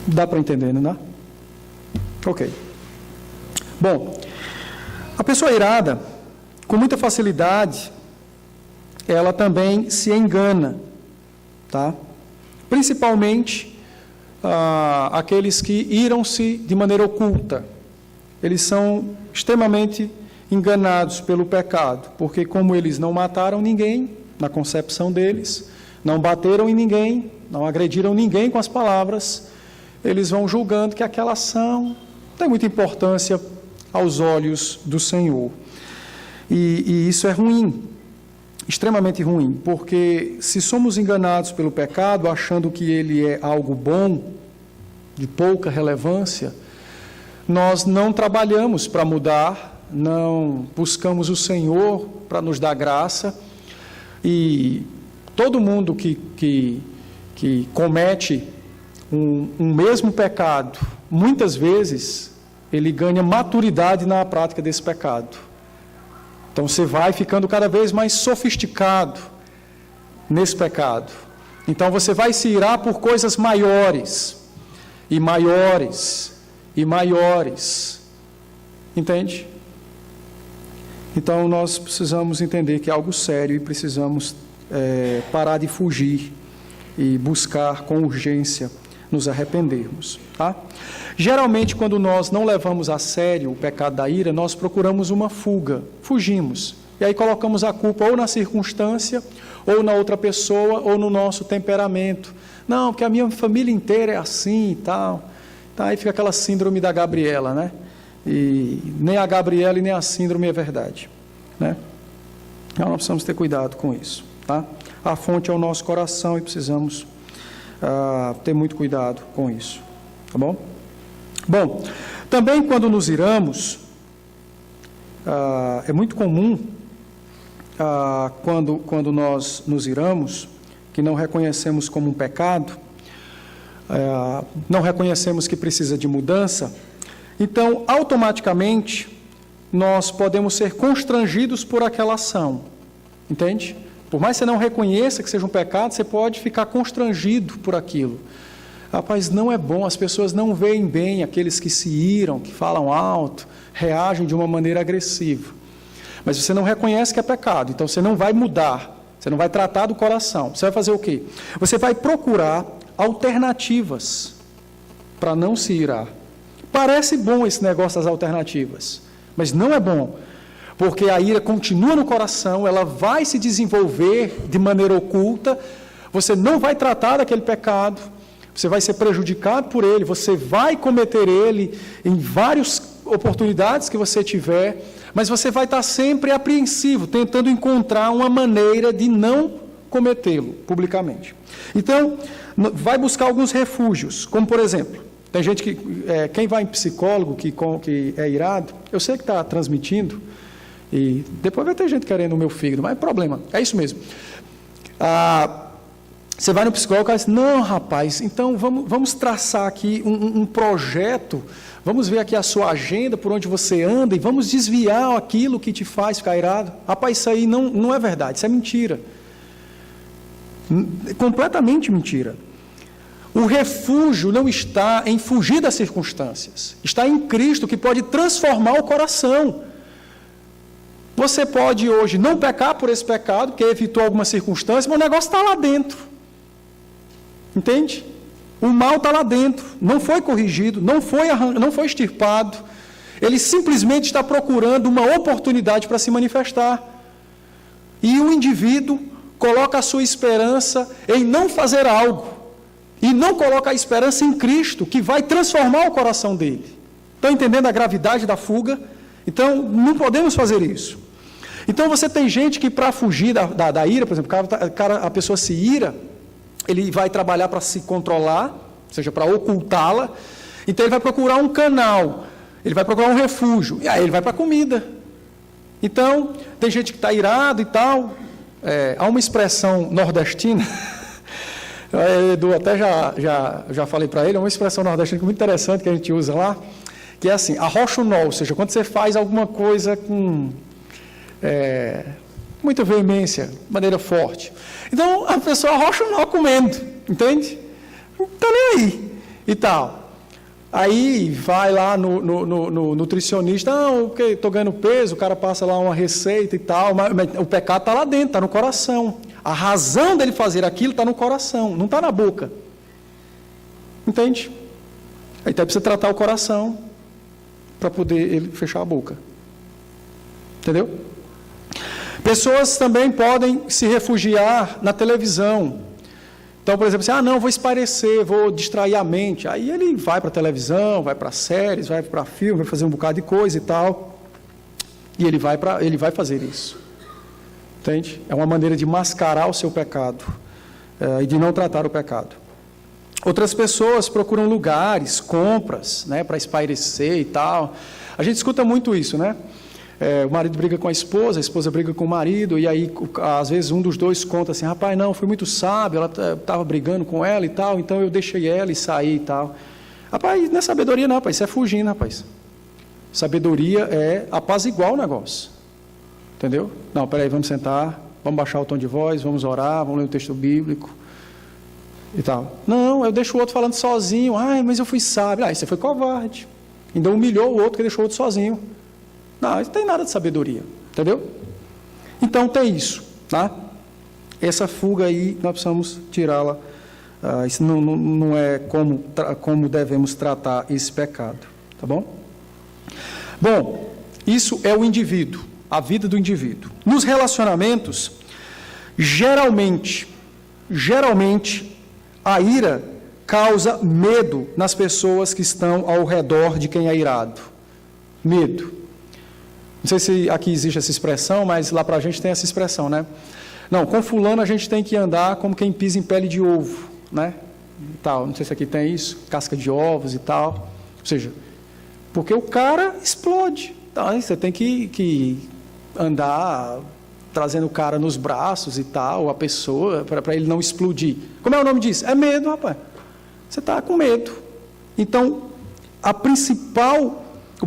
Dá para entender, não dá? Ok. Bom, a pessoa irada, com muita facilidade, ela também se engana, tá? Principalmente aqueles que iram-se de maneira oculta. Eles são extremamente enganados pelo pecado, porque como eles não mataram ninguém, na concepção deles, não bateram em ninguém, não agrediram ninguém com as palavras, eles vão julgando que aquela ação tem muita importância aos olhos do Senhor. E isso é ruim, extremamente ruim, porque se somos enganados pelo pecado, achando que ele é algo bom, de pouca relevância, nós não trabalhamos para mudar, não buscamos o Senhor para nos dar graça, e todo mundo que comete um mesmo pecado, muitas vezes, ele ganha maturidade na prática desse pecado. Então, você vai ficando cada vez mais sofisticado nesse pecado. Então, você vai se irar por coisas maiores, e maiores, e maiores. Entende? Então, nós precisamos entender que é algo sério e precisamos parar de fugir e buscar com urgência nos arrependermos, tá? Geralmente, quando nós não levamos a sério o pecado da ira, nós procuramos uma fuga, fugimos. E aí colocamos a culpa ou na circunstância, ou na outra pessoa, ou no nosso temperamento. Não, porque a minha família inteira é assim e tal. Tá, aí fica aquela síndrome da Gabriela, né? E nem a Gabriela e nem a síndrome é verdade, né? Então, nós precisamos ter cuidado com isso, tá? A fonte é o nosso coração e precisamos ter muito cuidado com isso, tá bom? Bom, também quando nos iramos, é muito comum, quando nós nos iramos, que não reconhecemos como um pecado, não reconhecemos que precisa de mudança, então, automaticamente, nós podemos ser constrangidos por aquela ação, entende? Por mais que você não reconheça que seja um pecado, você pode ficar constrangido por aquilo. Rapaz, não é bom, as pessoas não veem bem aqueles que se iram, que falam alto, reagem de uma maneira agressiva. Mas você não reconhece que é pecado, então você não vai mudar, você não vai tratar do coração. Você vai fazer o quê? Você vai procurar alternativas para não se irar. Parece bom esse negócio das alternativas, mas não é bom. Porque a ira continua no coração, ela vai se desenvolver de maneira oculta, você não vai tratar daquele pecado, você vai ser prejudicado por ele, você vai cometer ele em várias oportunidades que você tiver, mas você vai estar sempre apreensivo, tentando encontrar uma maneira de não cometê-lo publicamente. Então, vai buscar alguns refúgios, como por exemplo, tem gente que, quem vai em psicólogo que é irado, eu sei que está transmitindo, e depois vai ter gente querendo o meu fígado, mas é problema, é isso mesmo. Você vai no psicólogo e diz, não, rapaz, então vamos traçar aqui um projeto, vamos ver aqui a sua agenda, por onde você anda, e vamos desviar aquilo que te faz ficar irado. Rapaz, isso aí não é verdade, isso é mentira. Completamente mentira. O refúgio não está em fugir das circunstâncias, está em Cristo, que pode transformar o coração. Você pode hoje não pecar por esse pecado, porque evitou alguma circunstância, mas o negócio está lá dentro. Entende? O mal está lá dentro, não foi corrigido, não foi extirpado. Ele simplesmente está procurando uma oportunidade para se manifestar. E o indivíduo coloca a sua esperança em não fazer algo, e não coloca a esperança em Cristo, que vai transformar o coração dele. Estão entendendo a gravidade da fuga? Então, não podemos fazer isso. Então, você tem gente que, para fugir da ira, por exemplo, a pessoa se ira, ele vai trabalhar para se controlar, ou seja, para ocultá-la, então ele vai procurar um canal, ele vai procurar um refúgio, e aí ele vai para a comida. Então, tem gente que está irado e tal, há uma expressão nordestina, Edu, até já falei para ele, é uma expressão nordestina muito interessante que a gente usa lá, que é assim, arrocha o nó, ou seja, quando você faz alguma coisa com muita veemência, de maneira forte. Então, a pessoa arrocha o nó comendo, entende? Não está nem aí, e tal. Aí, vai lá no nutricionista, não, porque estou ganhando peso, o cara passa lá uma receita e tal, mas o pecado está lá dentro, está no coração. A razão dele fazer aquilo está no coração, não está na boca. Entende? Aí precisa tratar o coração para poder ele fechar a boca. Entendeu? Pessoas também podem se refugiar na televisão. Então, por exemplo, assim, não, vou espairecer, vou distrair a mente. Aí ele vai para a televisão, vai para séries, vai para filme, vai fazer um bocado de coisa e tal. E ele vai fazer isso. Entende? É uma maneira de mascarar o seu pecado e de não tratar o pecado. Outras pessoas procuram lugares, compras, né, para espairecer e tal. A gente escuta muito isso, né? O marido briga com a esposa briga com o marido, e aí, às vezes, um dos dois conta assim, rapaz, não, fui muito sábio, ela estava brigando com ela e tal, então eu deixei ela e saí e tal. Rapaz, não é sabedoria não, rapaz, isso é fugindo, rapaz. Sabedoria é apaziguar o negócio. Entendeu? Não, peraí, vamos sentar, vamos baixar o tom de voz, vamos orar, vamos ler o texto bíblico e tal. Não, eu deixo o outro falando sozinho, mas eu fui sábio. Você foi covarde. Ainda humilhou o outro que deixou o outro sozinho. Não, isso não tem nada de sabedoria, entendeu? Então tem isso, tá? Essa fuga aí, nós precisamos tirá-la. Isso não é como devemos tratar esse pecado, tá bom? Bom, isso é o indivíduo, a vida do indivíduo. Nos relacionamentos, geralmente, a ira causa medo nas pessoas que estão ao redor de quem é irado. Medo. Não sei se aqui existe essa expressão, mas lá para a gente tem essa expressão, né? Não, com fulano a gente tem que andar como quem pisa em pele de ovo, né? E tal. Não sei se aqui tem isso, casca de ovos e tal. Ou seja, porque o cara explode. Então, aí você tem que andar trazendo o cara nos braços e tal, a pessoa, para ele não explodir. Como é o nome disso? É medo, rapaz. Você está com medo. Então, o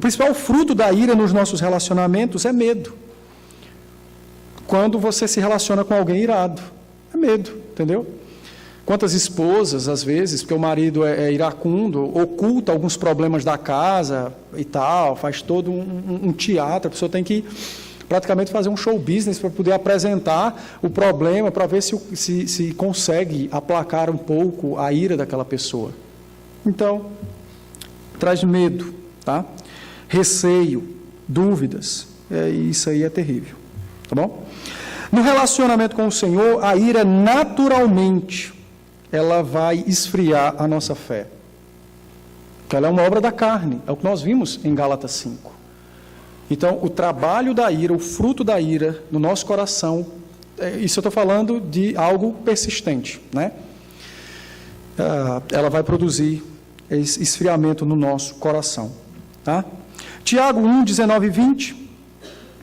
principal fruto da ira nos nossos relacionamentos é medo. Quando você se relaciona com alguém irado, é medo, entendeu? Quantas esposas, às vezes, porque o marido é iracundo, oculta alguns problemas da casa e tal, faz todo um teatro, a pessoa tem que praticamente fazer um show business para poder apresentar o problema, para ver se consegue aplacar um pouco a ira daquela pessoa. Então, traz medo, tá? Receio, dúvidas, isso aí é terrível, tá bom? No relacionamento com o Senhor, a ira naturalmente, ela vai esfriar a nossa fé. Porque ela é uma obra da carne, é o que nós vimos em Gálatas 5. Então, o trabalho da ira, o fruto da ira no nosso coração, isso eu estou falando de algo persistente, né? Ela vai produzir esse esfriamento no nosso coração, tá? Tiago 1, 19 e 20,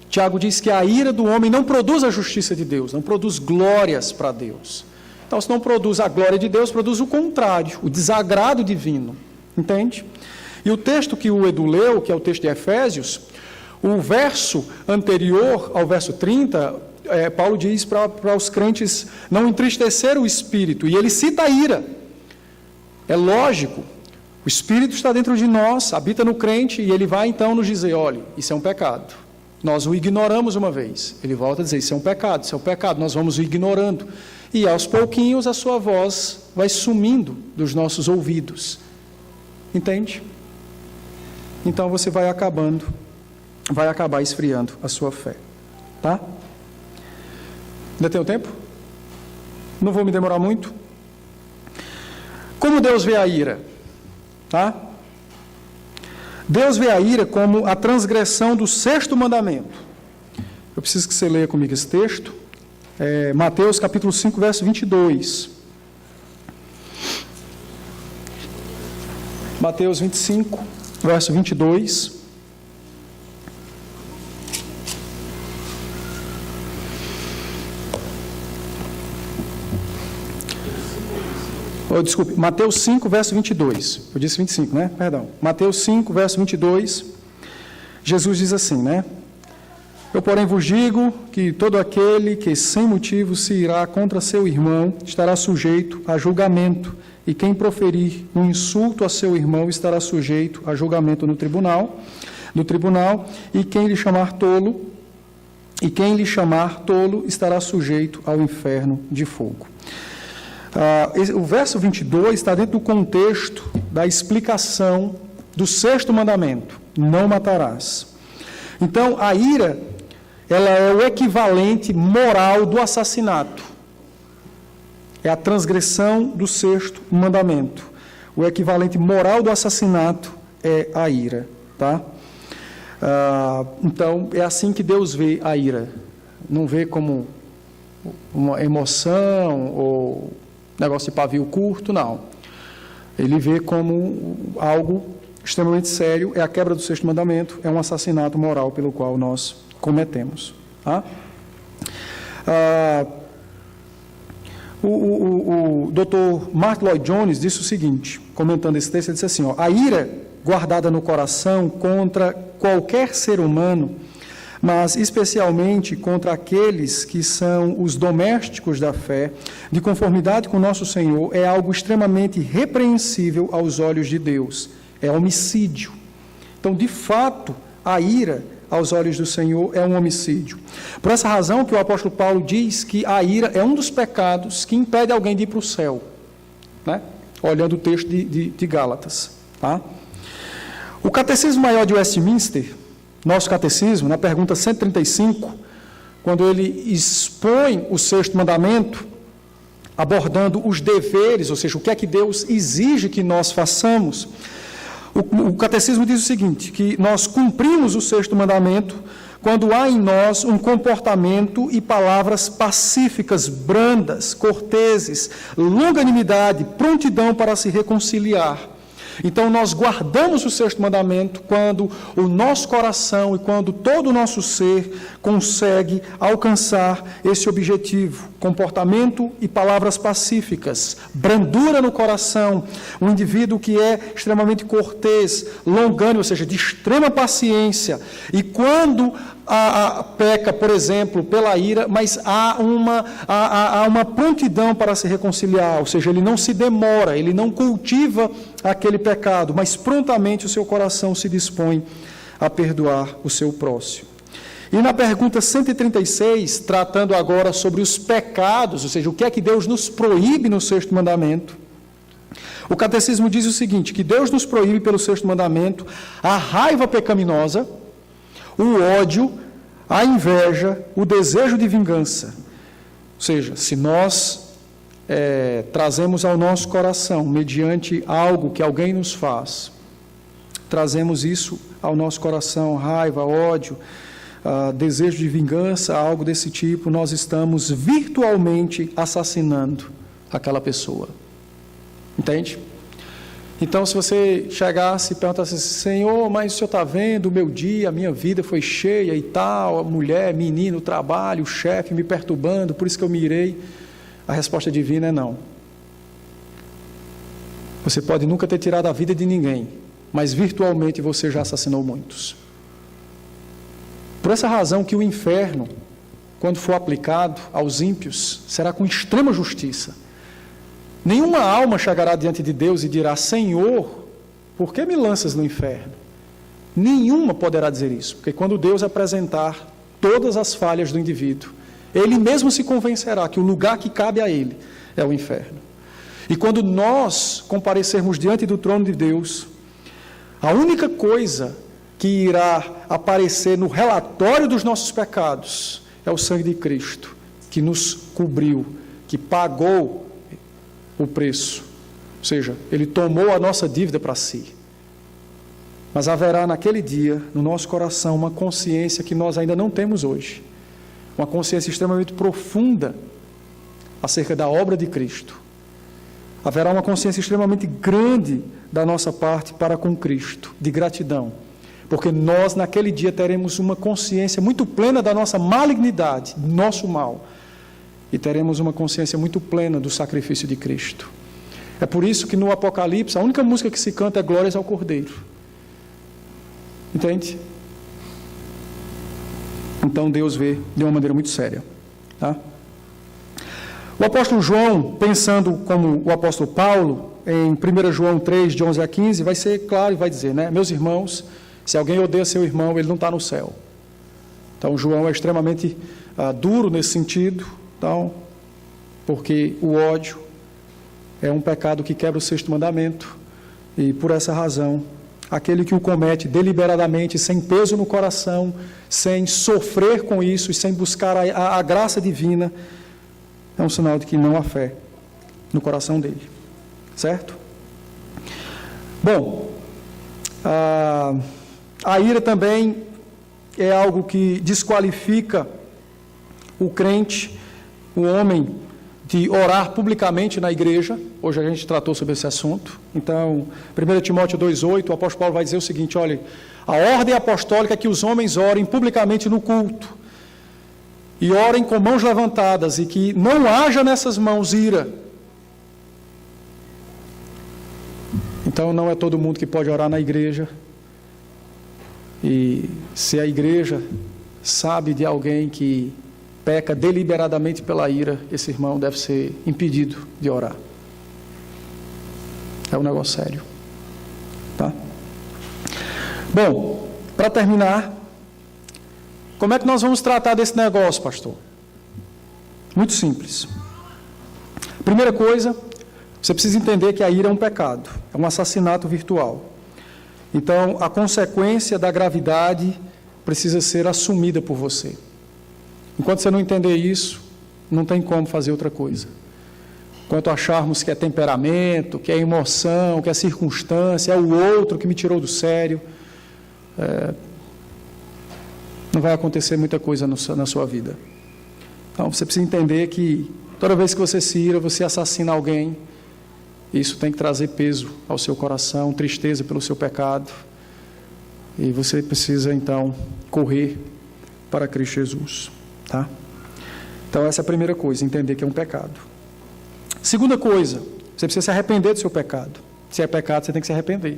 Tiago diz que a ira do homem não produz a justiça de Deus, não produz glórias para Deus. Então, se não produz a glória de Deus, produz o contrário, o desagrado divino, entende? E o texto que o Edu leu, que é o texto de Efésios, o verso anterior ao verso 30, Paulo diz para os crentes não entristecer o espírito, e ele cita a ira. É lógico, o espírito está dentro de nós, habita no crente, e ele vai então nos dizer, olha, isso é um pecado. Nós o ignoramos uma vez, ele volta a dizer, isso é um pecado, nós vamos o ignorando. E aos pouquinhos a sua voz vai sumindo dos nossos ouvidos. Entende? Então você vai acabar esfriando a sua fé. Tá? Ainda tenho tempo? Não vou me demorar muito. Como Deus vê a ira? Tá? Deus vê a ira como a transgressão do 6º mandamento. Eu preciso que você leia comigo esse texto. Mateus capítulo 5, verso 22. Mateus 25, verso 22. Desculpe, Mateus 5, verso 22. Eu disse 25, né? Perdão. Mateus 5, verso 22. Jesus diz assim, né? Eu, porém, vos digo que todo aquele que sem motivo se irá contra seu irmão estará sujeito a julgamento, e quem proferir um insulto a seu irmão estará sujeito a julgamento no tribunal, e quem lhe chamar tolo estará sujeito ao inferno de fogo. O verso 22 está dentro do contexto da explicação do 6º mandamento: não matarás. Então, a ira, ela é o equivalente moral do assassinato. É a transgressão do 6º mandamento. O equivalente moral do assassinato é a ira, tá? Então, é assim que Deus vê a ira. Não vê como uma emoção ou negócio de pavio curto, não. Ele vê como algo extremamente sério, é a quebra do 6º mandamento, é um assassinato moral pelo qual nós cometemos. Tá? O Dr. Martin Lloyd-Jones disse o seguinte, comentando esse texto, ele disse assim, a ira guardada no coração contra qualquer ser humano, mas especialmente contra aqueles que são os domésticos da fé, de conformidade com nosso Senhor, é algo extremamente repreensível aos olhos de Deus. É homicídio. Então, de fato, a ira aos olhos do Senhor é um homicídio. Por essa razão que o apóstolo Paulo diz que a ira é um dos pecados que impede alguém de ir para o céu, né? Olhando o texto de Gálatas. Tá? O Catecismo Maior de Westminster, nosso catecismo, na pergunta 135, quando ele expõe o 6º mandamento, abordando os deveres, ou seja, o que é que Deus exige que nós façamos, o catecismo diz o seguinte, que nós cumprimos o 6º mandamento quando há em nós um comportamento e palavras pacíficas, brandas, corteses, longanimidade, prontidão para se reconciliar. Então, nós guardamos o 6º mandamento quando o nosso coração e quando todo o nosso ser consegue alcançar esse objetivo. Comportamento e palavras pacíficas, brandura no coração, um indivíduo que é extremamente cortês, longânimo, ou seja, de extrema paciência. E quando peca, por exemplo, pela ira, mas há uma prontidão para se reconciliar, ou seja, ele não se demora, ele não cultiva aquele pecado, mas prontamente o seu coração se dispõe a perdoar o seu próximo. E na pergunta 136, tratando agora sobre os pecados, ou seja, o que é que Deus nos proíbe no 6º mandamento, o catecismo diz o seguinte, que Deus nos proíbe pelo 6º mandamento a raiva pecaminosa, o ódio, a inveja, o desejo de vingança. Ou seja, se nós trazemos ao nosso coração, mediante algo que alguém nos faz, trazemos isso ao nosso coração, raiva, ódio, desejo de vingança, algo desse tipo, nós estamos virtualmente assassinando aquela pessoa. Entende? Então, se você chegasse e perguntasse assim, Senhor, mas o Senhor está vendo o meu dia, a minha vida foi cheia e tal, a mulher, menino, trabalho, o chefe me perturbando, por isso que eu me irei, a resposta divina é não. Você pode nunca ter tirado a vida de ninguém, mas virtualmente você já assassinou muitos. Por essa razão que o inferno, quando for aplicado aos ímpios, será com extrema justiça. Nenhuma alma chegará diante de Deus e dirá, Senhor, por que me lanças no inferno? Nenhuma poderá dizer isso, porque quando Deus apresentar todas as falhas do indivíduo, Ele mesmo se convencerá que o lugar que cabe a Ele é o inferno. E quando nós comparecermos diante do trono de Deus, a única coisa que irá aparecer no relatório dos nossos pecados é o sangue de Cristo, que nos cobriu, que pagou o preço, ou seja, Ele tomou a nossa dívida para si. Mas haverá naquele dia, no nosso coração, uma consciência que nós ainda não temos hoje, uma consciência extremamente profunda acerca da obra de Cristo. Haverá uma consciência extremamente grande da nossa parte para com Cristo, de gratidão, porque nós naquele dia teremos uma consciência muito plena da nossa malignidade, do nosso mal, e teremos uma consciência muito plena do sacrifício de Cristo. É por isso que no Apocalipse, a única música que se canta é Glórias ao Cordeiro. Entende? então Deus vê de uma maneira muito séria. Tá? O apóstolo João, pensando como o apóstolo Paulo, em 1 João 3, de 11 a 15, vai ser claro e vai dizer, né? Meus irmãos, se alguém odeia seu irmão, ele não está no céu. Então, João é extremamente duro nesse sentido, então, porque o ódio é um pecado que quebra o 6º mandamento, e por essa razão, aquele que o comete deliberadamente, sem peso no coração, sem sofrer com isso e sem buscar a graça divina, é um sinal de que não há fé no coração dele. Certo? Bom, a ira também é algo que desqualifica o crente, o homem, de orar publicamente na igreja. Hoje a gente tratou sobre esse assunto. Então, 1 Timóteo 2,8, o apóstolo Paulo vai dizer o seguinte: olha, a ordem apostólica é que os homens orem publicamente no culto, e orem com mãos levantadas, e que não haja nessas mãos ira. Então, não é todo mundo que pode orar na igreja. E se a igreja sabe de alguém que peca deliberadamente pela ira, esse irmão deve ser impedido de orar. É um negócio sério. Tá? Bom, para terminar, como é que nós vamos tratar desse negócio, pastor? Muito simples. Primeira coisa, você precisa entender que a ira é um pecado, é um assassinato virtual. Então, a consequência da gravidade precisa ser assumida por você. Enquanto você não entender isso, não tem como fazer outra coisa. Enquanto acharmos que é temperamento, que é emoção, que é circunstância, é o outro que me tirou do sério, não vai acontecer muita coisa na sua vida. Então, você precisa entender que toda vez que você se ira, você assassina alguém. Isso tem que trazer peso ao seu coração, tristeza pelo seu pecado. E você precisa, então, correr para Cristo Jesus. Tá? Então, essa é a primeira coisa, entender que é um pecado. Segunda coisa, você precisa se arrepender do seu pecado. Se é pecado, você tem que se arrepender.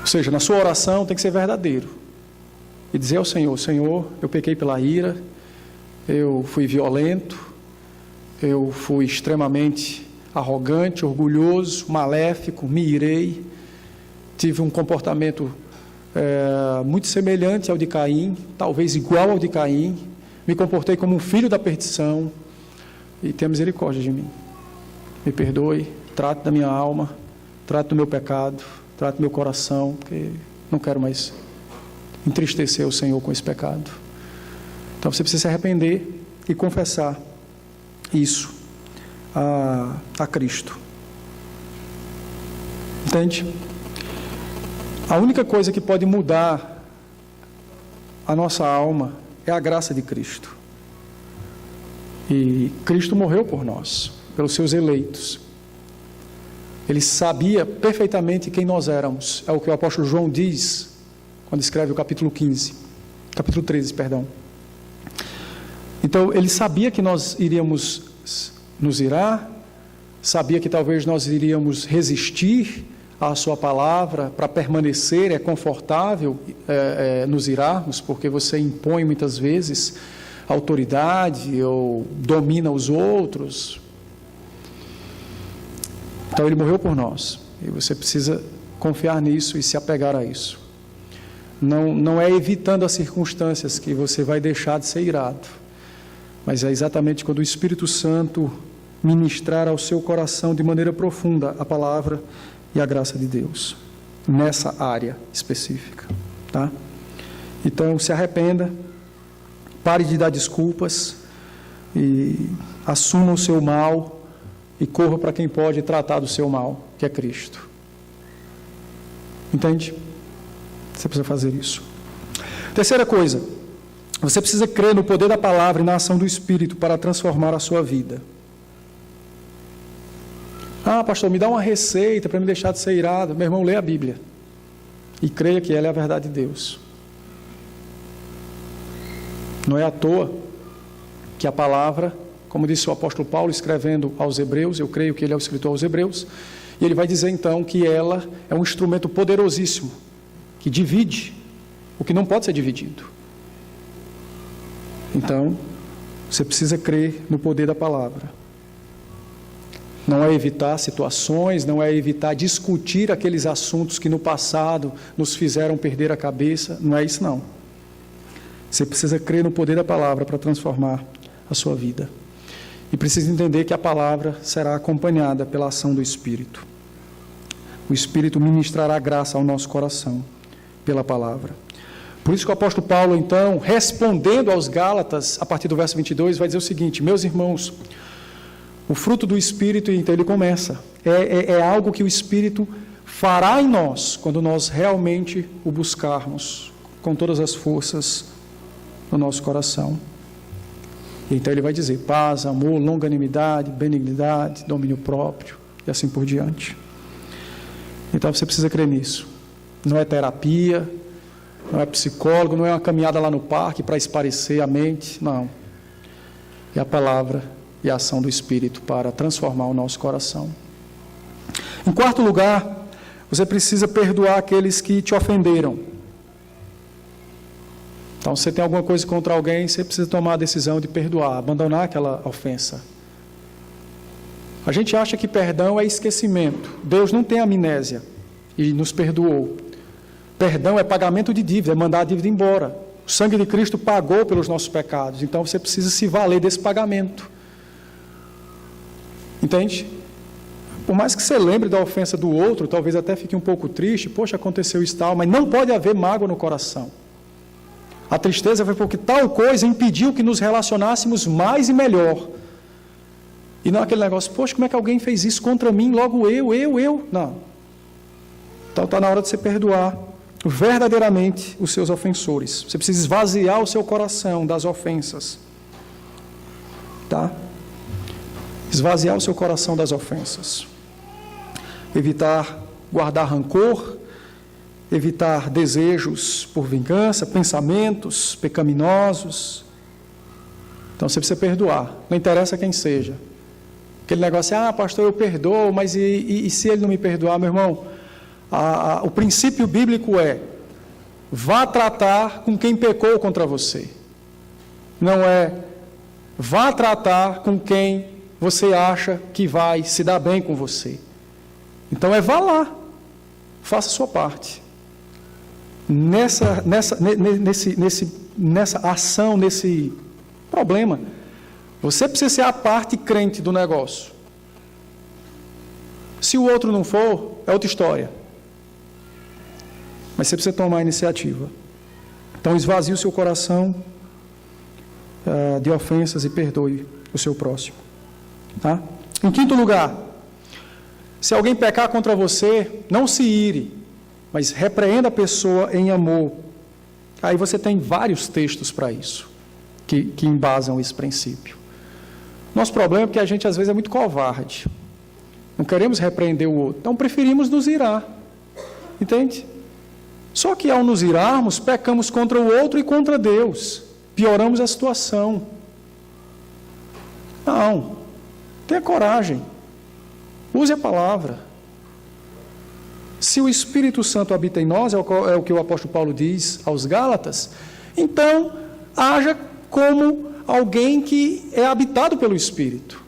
Ou seja, na sua oração tem que ser verdadeiro. E dizer ao Senhor: Senhor, eu pequei pela ira, eu fui violento, eu fui extremamente arrogante, orgulhoso, maléfico, me irei, tive um comportamento muito semelhante ao de Caim, talvez igual ao de Caim, me comportei como um filho da perdição, e tenha misericórdia de mim. Me perdoe, trate da minha alma, trate do meu pecado, trate do meu coração, porque não quero mais entristecer o Senhor com esse pecado. Então você precisa se arrepender e confessar isso a Cristo. Entende? A única coisa que pode mudar a nossa alma é a graça de Cristo. E Cristo morreu por nós, pelos seus eleitos. Ele sabia perfeitamente quem nós éramos. É o que o apóstolo João diz quando escreve o capítulo 13, perdão. Então, ele sabia que nós iríamos nos irar, sabia que talvez nós iríamos resistir à sua palavra para permanecer. É confortável nos irarmos, porque você impõe muitas vezes autoridade ou domina os outros. Então, ele morreu por nós, e você precisa confiar nisso e se apegar a isso. Não é evitando as circunstâncias que você vai deixar de ser irado, mas é exatamente quando o Espírito Santo ministrar ao seu coração de maneira profunda a palavra e a graça de Deus, nessa área específica. Tá? Então, se arrependa, pare de dar desculpas, e assuma o seu mal, e corra para quem pode tratar do seu mal, que é Cristo. Entende? Você precisa fazer isso. Terceira coisa, você precisa crer no poder da palavra e na ação do Espírito para transformar a sua vida. Ah, pastor, me dá uma receita para me deixar de ser irado. Meu irmão, lê a Bíblia e creia que ela é a verdade de Deus. Não é à toa que a palavra, como disse o apóstolo Paulo escrevendo aos Hebreus, eu creio que ele é o escritor aos Hebreus, e ele vai dizer então que ela é um instrumento poderosíssimo, que divide o que não pode ser dividido. Então, você precisa crer no poder da palavra. Não é evitar situações, não é evitar discutir aqueles assuntos que no passado nos fizeram perder a cabeça, não é isso não. Você precisa crer no poder da palavra para transformar a sua vida. E precisa entender que a palavra será acompanhada pela ação do Espírito. O Espírito ministrará graça ao nosso coração pela palavra. Por isso que o apóstolo Paulo, então, respondendo aos Gálatas, a partir do verso 22, vai dizer o seguinte: meus irmãos, o fruto do Espírito, então ele começa, é algo que o Espírito fará em nós, quando nós realmente o buscarmos com todas as forças no nosso coração. E então ele vai dizer: paz, amor, longanimidade, benignidade, domínio próprio, e assim por diante. Então você precisa crer nisso. Não é terapia, não é psicólogo, não é uma caminhada lá no parque para esparecer a mente, não. É a palavra e a ação do Espírito para transformar o nosso coração. Em quarto lugar, você precisa perdoar aqueles que te ofenderam. Então, se você tem alguma coisa contra alguém, você precisa tomar a decisão de perdoar, abandonar aquela ofensa. A gente acha que perdão é esquecimento. Deus não tem amnésia e nos perdoou. Perdão é pagamento de dívida, é mandar a dívida embora. O sangue de Cristo pagou pelos nossos pecados, então você precisa se valer desse pagamento. Entende? Por mais que você lembre da ofensa do outro, talvez até fique um pouco triste, poxa, aconteceu isso tal, mas não pode haver mágoa no coração. A tristeza foi porque tal coisa impediu que nos relacionássemos mais e melhor. E não aquele negócio, poxa, como é que alguém fez isso contra mim, logo eu? Não. Então está na hora de você perdoar verdadeiramente os seus ofensores. Você precisa esvaziar o seu coração das ofensas. Tá? Esvaziar o seu coração das ofensas. Evitar guardar rancor, evitar desejos por vingança, pensamentos pecaminosos. Então você precisa perdoar, não interessa quem seja. Aquele negócio, pastor, eu perdoo, mas e se ele não me perdoar, meu irmão? O princípio bíblico é: vá tratar com quem pecou contra você. Não é vá tratar com quem você acha que vai se dar bem com você. Então vá lá, faça a sua parte. Nessa ação, nesse problema, você precisa ser a parte crente do negócio. Se o outro não for, é outra história. Mas você precisa tomar a iniciativa. Então esvazie o seu coração de ofensas e perdoe o seu próximo. Tá? Em quinto lugar, se alguém pecar contra você, não se ire, mas repreenda a pessoa em amor. Aí você tem vários textos para isso, que embasam esse princípio. Nosso problema é que a gente às vezes é muito covarde. Não queremos repreender o outro, então preferimos nos irar. Entende? Só que ao nos irarmos, pecamos contra o outro e contra Deus. Pioramos a situação. Não. Tenha coragem. Use a palavra. Se o Espírito Santo habita em nós, é o que o apóstolo Paulo diz aos Gálatas, então haja como alguém que é habitado pelo Espírito.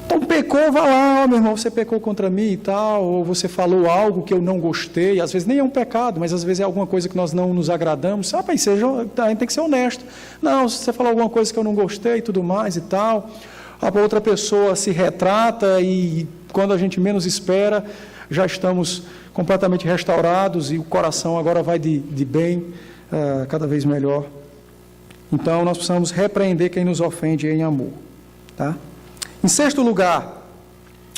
Então pecou, vá lá, meu irmão, você pecou contra mim e tal, ou você falou algo que eu não gostei, às vezes nem é um pecado, mas às vezes é alguma coisa que nós não nos agradamos, a gente tem que ser honesto. Não, se você falou alguma coisa que eu não gostei e tudo mais e tal, a outra pessoa se retrata e quando a gente menos espera, já estamos completamente restaurados e o coração agora vai de bem, cada vez melhor. Então nós precisamos repreender quem nos ofende em amor. Tá? Em sexto lugar,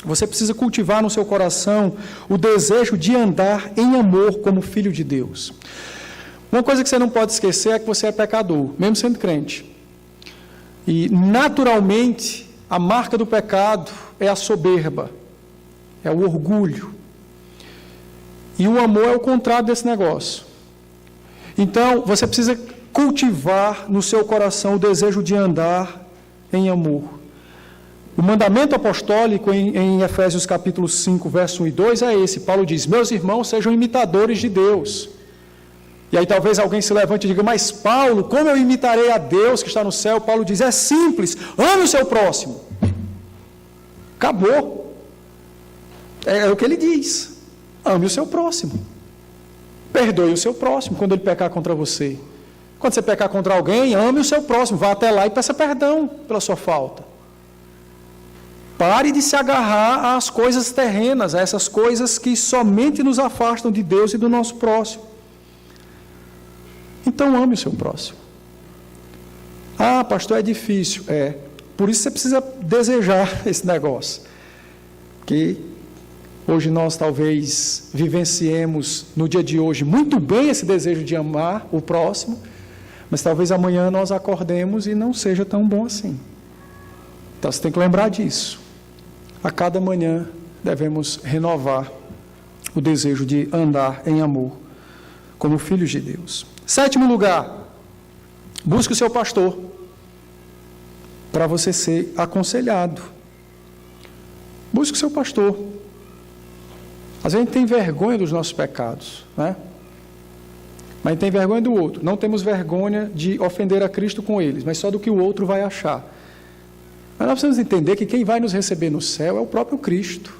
você precisa cultivar no seu coração o desejo de andar em amor como filho de Deus. Uma coisa que você não pode esquecer é que você é pecador, mesmo sendo crente. E, naturalmente, a marca do pecado é a soberba, é o orgulho. E o amor é o contrário desse negócio. Então, você precisa cultivar no seu coração o desejo de andar em amor. O mandamento apostólico em Efésios capítulo 5, verso 1 e 2 é esse. Paulo diz: meus irmãos, sejam imitadores de Deus. E aí talvez alguém se levante e diga, mas Paulo, como eu imitarei a Deus que está no céu? Paulo diz, é simples, ame o seu próximo. Acabou. É o que ele diz. Ame o seu próximo. Perdoe o seu próximo quando ele pecar contra você. Quando você pecar contra alguém, ame o seu próximo. Vá até lá e peça perdão pela sua falta. Pare de se agarrar às coisas terrenas, a essas coisas que somente nos afastam de Deus e do nosso próximo. Então ame o seu próximo. Ah, pastor, é difícil. É. Por isso você precisa desejar esse negócio. Que hoje nós talvez vivenciemos no dia de hoje muito bem esse desejo de amar o próximo, mas talvez amanhã nós acordemos e não seja tão bom assim. Então você tem que lembrar disso. A cada manhã devemos renovar o desejo de andar em amor como filhos de Deus. 7º lugar, busque o seu pastor para você ser aconselhado. Busque o seu pastor. Às vezes a gente tem vergonha dos nossos pecados, né? Mas a gente tem vergonha do outro. Não temos vergonha de ofender a Cristo com eles, mas só do que o outro vai achar. Mas nós precisamos entender que quem vai nos receber no céu é o próprio Cristo.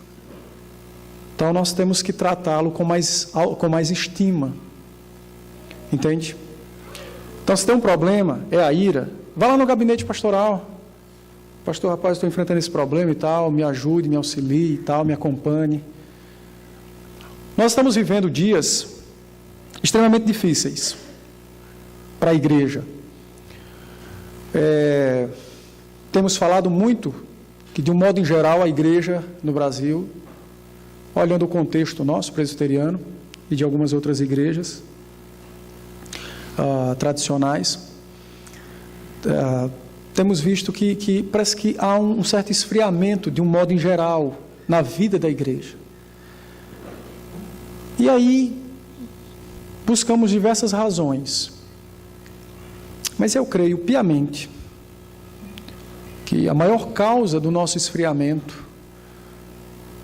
Então nós temos que tratá-lo com mais estima. Entende? Então, se tem um problema, é a ira, vá lá no gabinete pastoral. Pastor, rapaz, estou enfrentando esse problema e tal, me ajude, me auxilie e tal, me acompanhe. Nós estamos vivendo dias extremamente difíceis para a igreja. Temos falado muito que, de um modo em geral, a igreja no Brasil, olhando o contexto nosso, presbiteriano, e de algumas outras igrejas tradicionais, temos visto que parece que há um certo esfriamento, de um modo em geral, na vida da igreja. E aí, buscamos diversas razões. Mas eu creio piamente que a maior causa do nosso esfriamento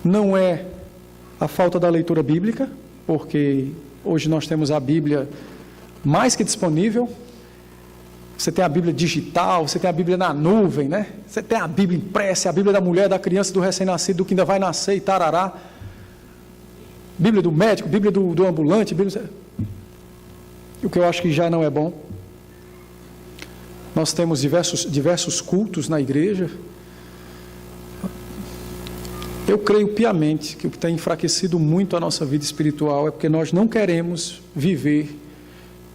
não é a falta da leitura bíblica, porque hoje nós temos a Bíblia mais que disponível. Você tem a Bíblia digital, você tem a Bíblia na nuvem, né? Você tem a Bíblia impressa, a Bíblia da mulher, da criança, do recém-nascido, do que ainda vai nascer e tarará. Bíblia do médico, Bíblia do ambulante, Bíblia... O que eu acho que já não é bom. Nós temos diversos cultos na igreja. Eu creio piamente que o que tem enfraquecido muito a nossa vida espiritual é porque nós não queremos viver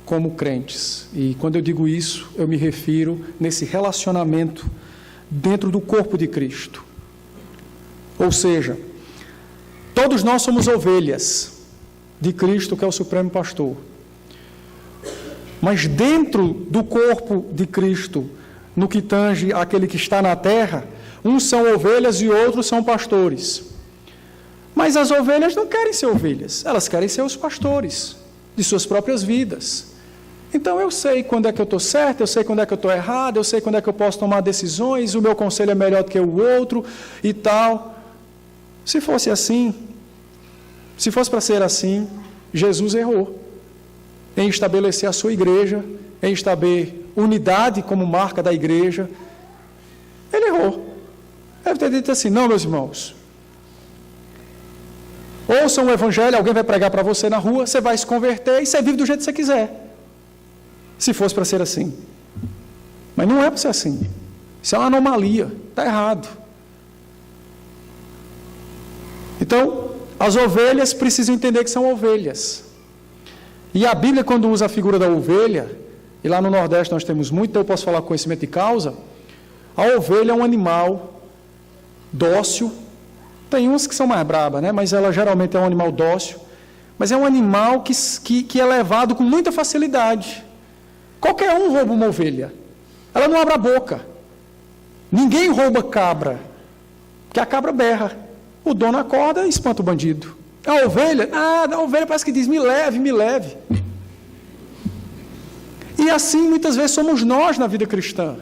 como crentes. E quando eu digo isso, eu me refiro nesse relacionamento dentro do corpo de Cristo. Ou seja, todos nós somos ovelhas de Cristo, que é o Supremo Pastor. Mas dentro do corpo de Cristo, no que tange aquele que está na terra, uns são ovelhas e outros são pastores. Mas as ovelhas não querem ser ovelhas, elas querem ser os pastores de suas próprias vidas. Então eu sei quando é que eu estou certo, eu sei quando é que eu estou errado, eu sei quando é que eu posso tomar decisões, o meu conselho é melhor do que o outro e tal. Se fosse assim, se fosse para ser assim, Jesus errou em estabelecer a sua igreja, em estabelecer unidade como marca da igreja. Ele errou. Deve ter dito assim: não, meus irmãos, ouçam o evangelho, alguém vai pregar para você na rua, você vai se converter e você vive do jeito que você quiser. Se fosse para ser assim. Mas não é para ser assim. Isso é uma anomalia, está errado. Então, as ovelhas precisam entender que são ovelhas. E a Bíblia, quando usa a figura da ovelha, e lá no Nordeste nós temos muito, então eu posso falar com conhecimento de causa, a ovelha é um animal dócil. Tem uns que são mais brabas, né? Mas ela geralmente é um animal dócil. Mas é um animal que é levado com muita facilidade. Qualquer um rouba uma ovelha. Ela não abre a boca. Ninguém rouba cabra, porque a cabra berra. O dono acorda e espanta o bandido. A ovelha, a ovelha parece que diz: me leve, me leve. E assim muitas vezes somos nós na vida cristã.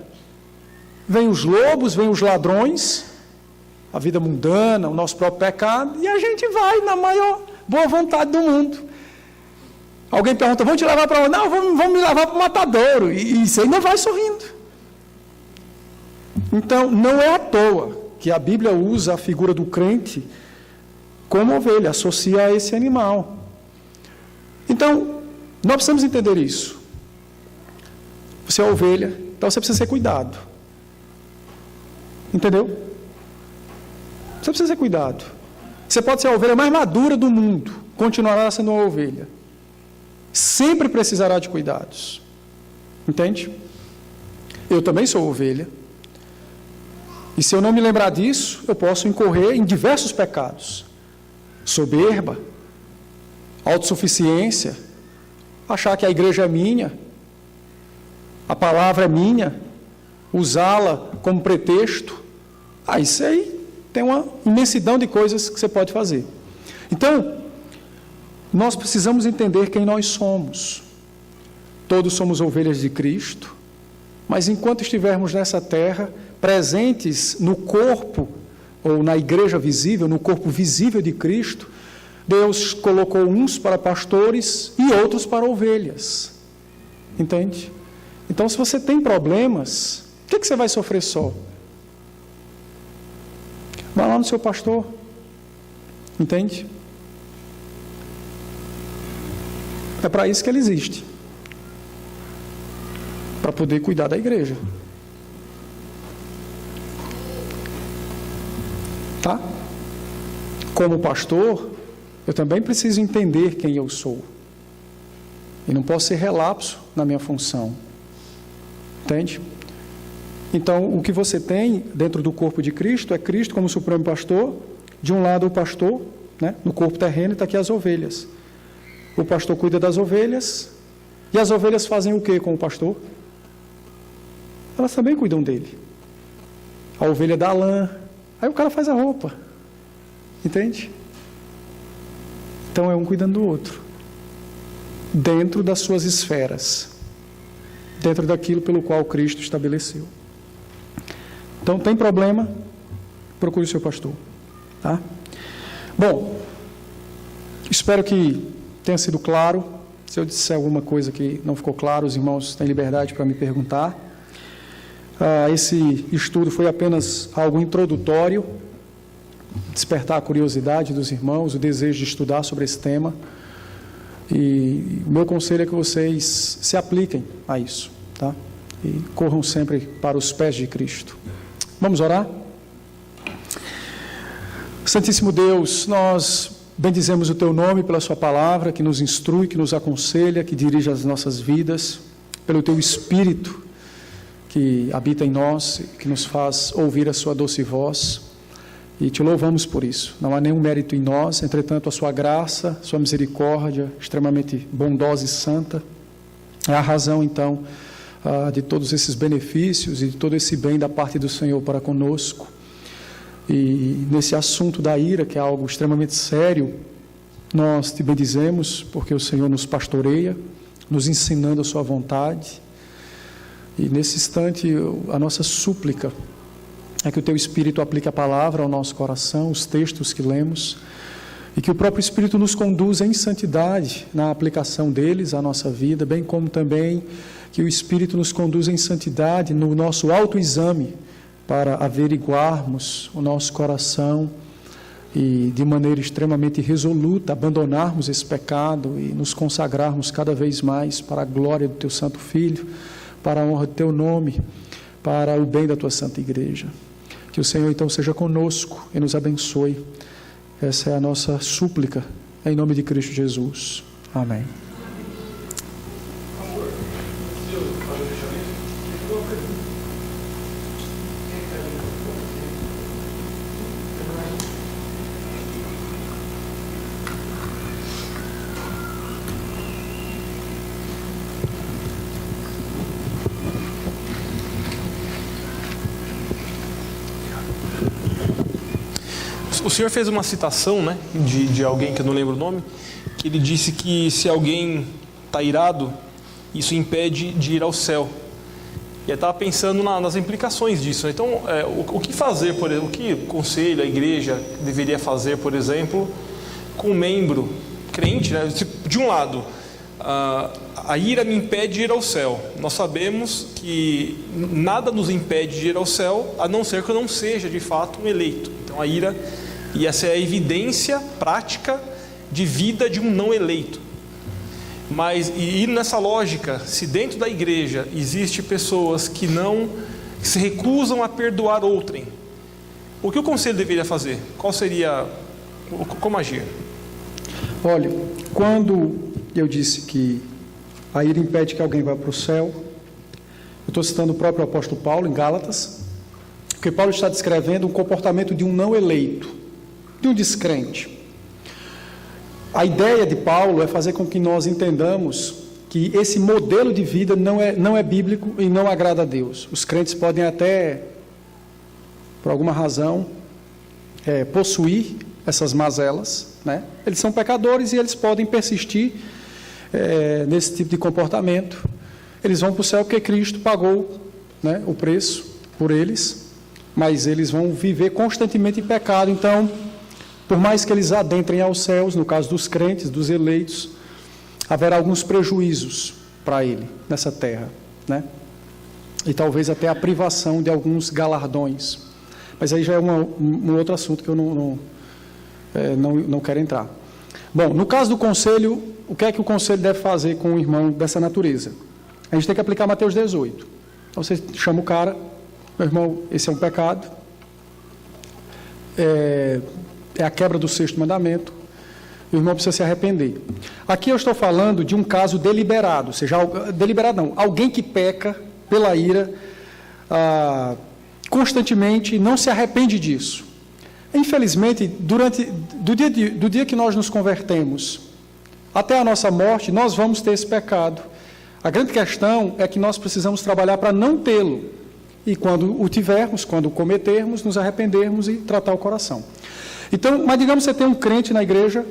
Vêm os lobos, vêm os ladrões, a vida mundana, o nosso próprio pecado, e a gente vai na maior boa vontade do mundo. Alguém pergunta, vão te levar para onde? Não, vão me levar para o matadouro. E você ainda vai sorrindo. Então, não é à toa que a Bíblia usa a figura do crente como ovelha, associa a esse animal. Então, nós precisamos entender isso. Você é ovelha, então você precisa ser cuidado. Entendeu? Você precisa ser cuidado. Você pode ser a ovelha mais madura do mundo, continuará sendo uma ovelha. Sempre precisará de cuidados. Entende? Eu também sou ovelha. E se eu não me lembrar disso, eu posso incorrer em diversos pecados. Soberba, autossuficiência, achar que a igreja é minha, a palavra é minha, usá-la como pretexto. Isso aí tem uma imensidão de coisas que você pode fazer. Então, nós precisamos entender quem nós somos. Todos somos ovelhas de Cristo, mas enquanto estivermos nessa terra, presentes no corpo, ou na igreja visível, no corpo visível de Cristo, Deus colocou uns para pastores e outros para ovelhas. Entende? Então, se você tem problemas, o que você vai sofrer só? Vai lá no seu pastor. Entende? É para isso que ele existe. Para poder cuidar da igreja. Tá? Como pastor, eu também preciso entender quem eu sou. E não posso ser relapso na minha função. Entende? Então, o que você tem dentro do corpo de Cristo é Cristo como supremo pastor. De um lado o pastor, né, no corpo terreno, está aqui as ovelhas. O pastor cuida das ovelhas. E as ovelhas fazem o que com o pastor? Elas também cuidam dele. A ovelha dá lã. Aí o cara faz a roupa. Entende? Então é um cuidando do outro. Dentro das suas esferas. Dentro daquilo pelo qual Cristo estabeleceu. Então tem problema, procure o seu pastor. Tá? Bom, espero que tenha sido claro. Se eu disser alguma coisa que não ficou claro, os irmãos têm liberdade para me perguntar. Esse estudo foi apenas algo introdutório, despertar a curiosidade dos irmãos, o desejo de estudar sobre esse tema. E o meu conselho é que vocês se apliquem a isso, tá? E corram sempre para os pés de Cristo. Vamos orar? Santíssimo Deus, nós bendizemos o Teu nome pela Sua palavra, que nos instrui, que nos aconselha, que dirige as nossas vidas, pelo Teu Espírito, que habita em nós, que nos faz ouvir a Sua doce voz, e Te louvamos por isso. Não há nenhum mérito em nós, entretanto a Sua graça, Sua misericórdia, extremamente bondosa e santa, é a razão então de todos esses benefícios e de todo esse bem da parte do Senhor para conosco. E nesse assunto da ira, que é algo extremamente sério, nós Te bendizemos, porque o Senhor nos pastoreia, nos ensinando a Sua vontade. E nesse instante, a nossa súplica é que o Teu Espírito aplique a palavra ao nosso coração, os textos que lemos, e que o próprio Espírito nos conduza em santidade na aplicação deles à nossa vida, bem como também que o Espírito nos conduza em santidade no nosso autoexame, para averiguarmos o nosso coração e, de maneira extremamente resoluta, abandonarmos esse pecado e nos consagrarmos cada vez mais para a glória do Teu Santo Filho, para a honra do Teu nome, para o bem da Tua Santa Igreja. Que o Senhor então seja conosco e nos abençoe. Essa é a nossa súplica, em nome de Cristo Jesus. Amém. O senhor fez uma citação, né, de alguém que eu não lembro o nome, que ele disse que se alguém está irado, isso impede de ir ao céu. E eu estava pensando nas implicações disso. Então, o que fazer, por exemplo, o que o conselho, a igreja deveria fazer, por exemplo, com um membro crente, né? De um lado, a ira me impede de ir ao céu. Nós sabemos que nada nos impede de ir ao céu, a não ser que eu não seja de fato um eleito. Então a ira, e essa é a evidência prática de vida de um não eleito. Mas, e nessa lógica, se dentro da igreja existe pessoas que se recusam a perdoar outrem, o que o conselho deveria fazer? Como agir? Olha, quando eu disse que a ira impede que alguém vá para o céu, eu estou citando o próprio apóstolo Paulo em Gálatas, porque Paulo está descrevendo o comportamento de um não eleito, de um descrente. A ideia de Paulo é fazer com que nós entendamos que esse modelo de vida não é bíblico e não agrada a Deus. Os crentes podem até, por alguma razão, possuir essas mazelas, né? Eles são pecadores e eles podem persistir nesse tipo de comportamento. Eles vão para o céu porque Cristo pagou, né, o preço por eles, mas eles vão viver constantemente em pecado. Então, por mais que eles adentrem aos céus, no caso dos crentes, dos eleitos, haverá alguns prejuízos para ele nessa terra, né? E talvez até a privação de alguns galardões. Mas aí já é um outro assunto que eu não quero entrar. Bom, no caso do conselho, o que é que o conselho deve fazer com um irmão dessa natureza? A gente tem que aplicar Mateus 18. Então você chama o cara, meu irmão, esse é um pecado, é a quebra do 6º mandamento, o irmão precisa se arrepender. Aqui eu estou falando de um caso deliberado, ou seja, deliberado não, alguém que peca pela ira constantemente, não se arrepende disso. Infelizmente, do dia que nós nos convertemos até a nossa morte, nós vamos ter esse pecado. A grande questão é que nós precisamos trabalhar para não tê-lo. E quando o tivermos, quando o cometermos, nos arrependermos e tratar o coração. Então, mas digamos que você tem um crente na igreja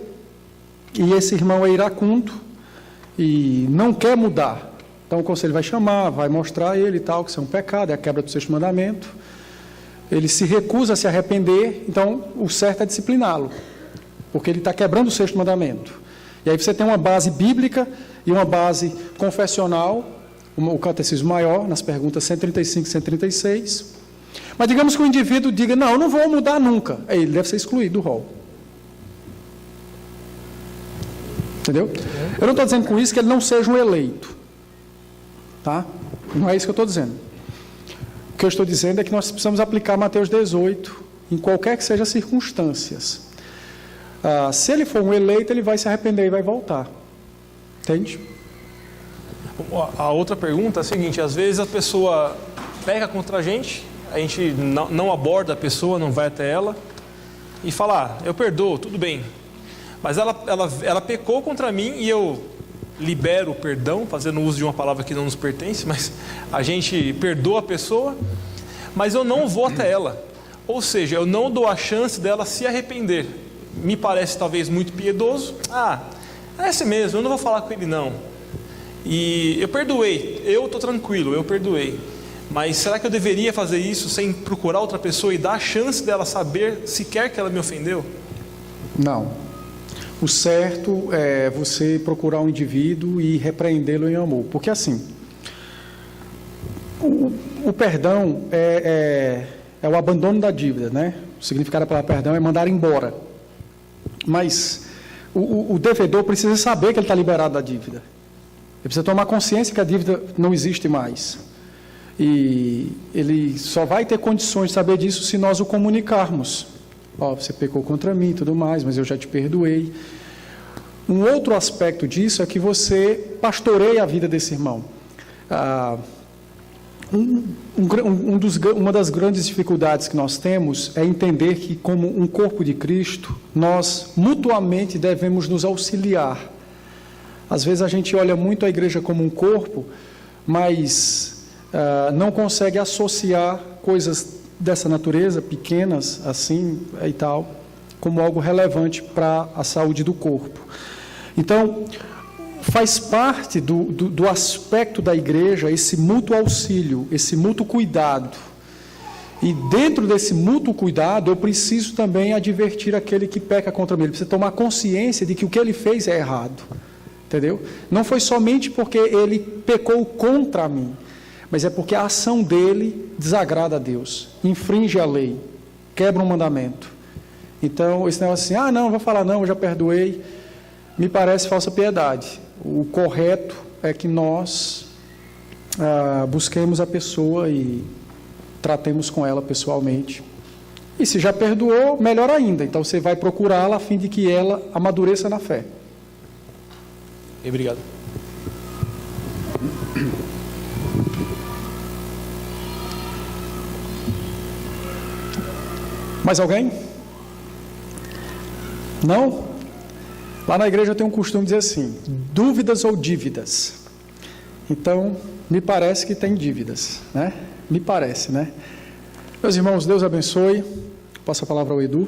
e esse irmão é iracundo e não quer mudar. Então o conselho vai chamar, vai mostrar a ele e tal, que isso é um pecado, é a quebra do 6º mandamento. Ele se recusa a se arrepender, então o certo é discipliná-lo, porque ele está quebrando o 6º mandamento. E aí você tem uma base bíblica e uma base confessional, o catecismo maior, nas perguntas 135 e 136. Mas digamos que o indivíduo diga, não, eu não vou mudar nunca. Aí ele deve ser excluído do rol. Entendeu? Eu não estou dizendo com isso que ele não seja um eleito. Tá? Não é isso que eu estou dizendo. O que eu estou dizendo é que nós precisamos aplicar Mateus 18 em qualquer que seja as circunstâncias. Se ele for um eleito, ele vai se arrepender e vai voltar. Entende? A outra pergunta é a seguinte: às vezes a pessoa peca contra a gente não aborda a pessoa, não vai até ela e fala, eu perdoo, tudo bem. Mas ela pecou contra mim e eu libero o perdão, fazendo uso de uma palavra que não nos pertence, mas a gente perdoa a pessoa, mas eu não vou até ela. Ou seja, eu não dou a chance dela se arrepender. Me parece talvez muito piedoso. É esse mesmo, eu não vou falar com ele não. E eu perdoei, eu estou tranquilo, eu perdoei. Mas será que eu deveria fazer isso sem procurar outra pessoa e dar a chance dela saber sequer que ela me ofendeu? Não. O certo é você procurar um indivíduo e repreendê-lo em amor. Porque assim, o perdão é o abandono da dívida, né? O significado da palavra perdão é mandar embora. Mas o devedor precisa saber que ele está liberado da dívida. Ele precisa tomar consciência que a dívida não existe mais. E ele só vai ter condições de saber disso se nós o comunicarmos. Você pecou contra mim e tudo mais, mas eu já te perdoei. Um outro aspecto disso é que você pastoreia a vida desse irmão. Uma das grandes dificuldades que nós temos é entender que, como um corpo de Cristo, nós mutuamente devemos nos auxiliar. Às vezes a gente olha muito a igreja como um corpo, mas não consegue associar coisas dessa natureza, pequenas assim e tal, como algo relevante para a saúde do corpo. Então, faz parte do aspecto da igreja esse mútuo auxílio, esse mútuo cuidado. E dentro desse mútuo cuidado, eu preciso também advertir aquele que peca contra mim. Ele precisa tomar consciência de que o que ele fez é errado. entendeu? Não foi somente porque ele pecou contra mim, mas é porque a ação dele desagrada a Deus, infringe a lei, quebra um mandamento. Então, esse negócio assim, não vou falar não, eu já perdoei, me parece falsa piedade. O correto é que nós busquemos a pessoa e tratemos com ela pessoalmente. E se já perdoou, melhor ainda. Então você vai procurá-la a fim de que ela amadureça na fé. Obrigado. Mais alguém? Não? Lá na igreja eu tenho um costume de dizer assim, dúvidas ou dívidas? Então, me parece que tem dívidas, né? Me parece, né? Meus irmãos, Deus abençoe. Passo a palavra ao Edu.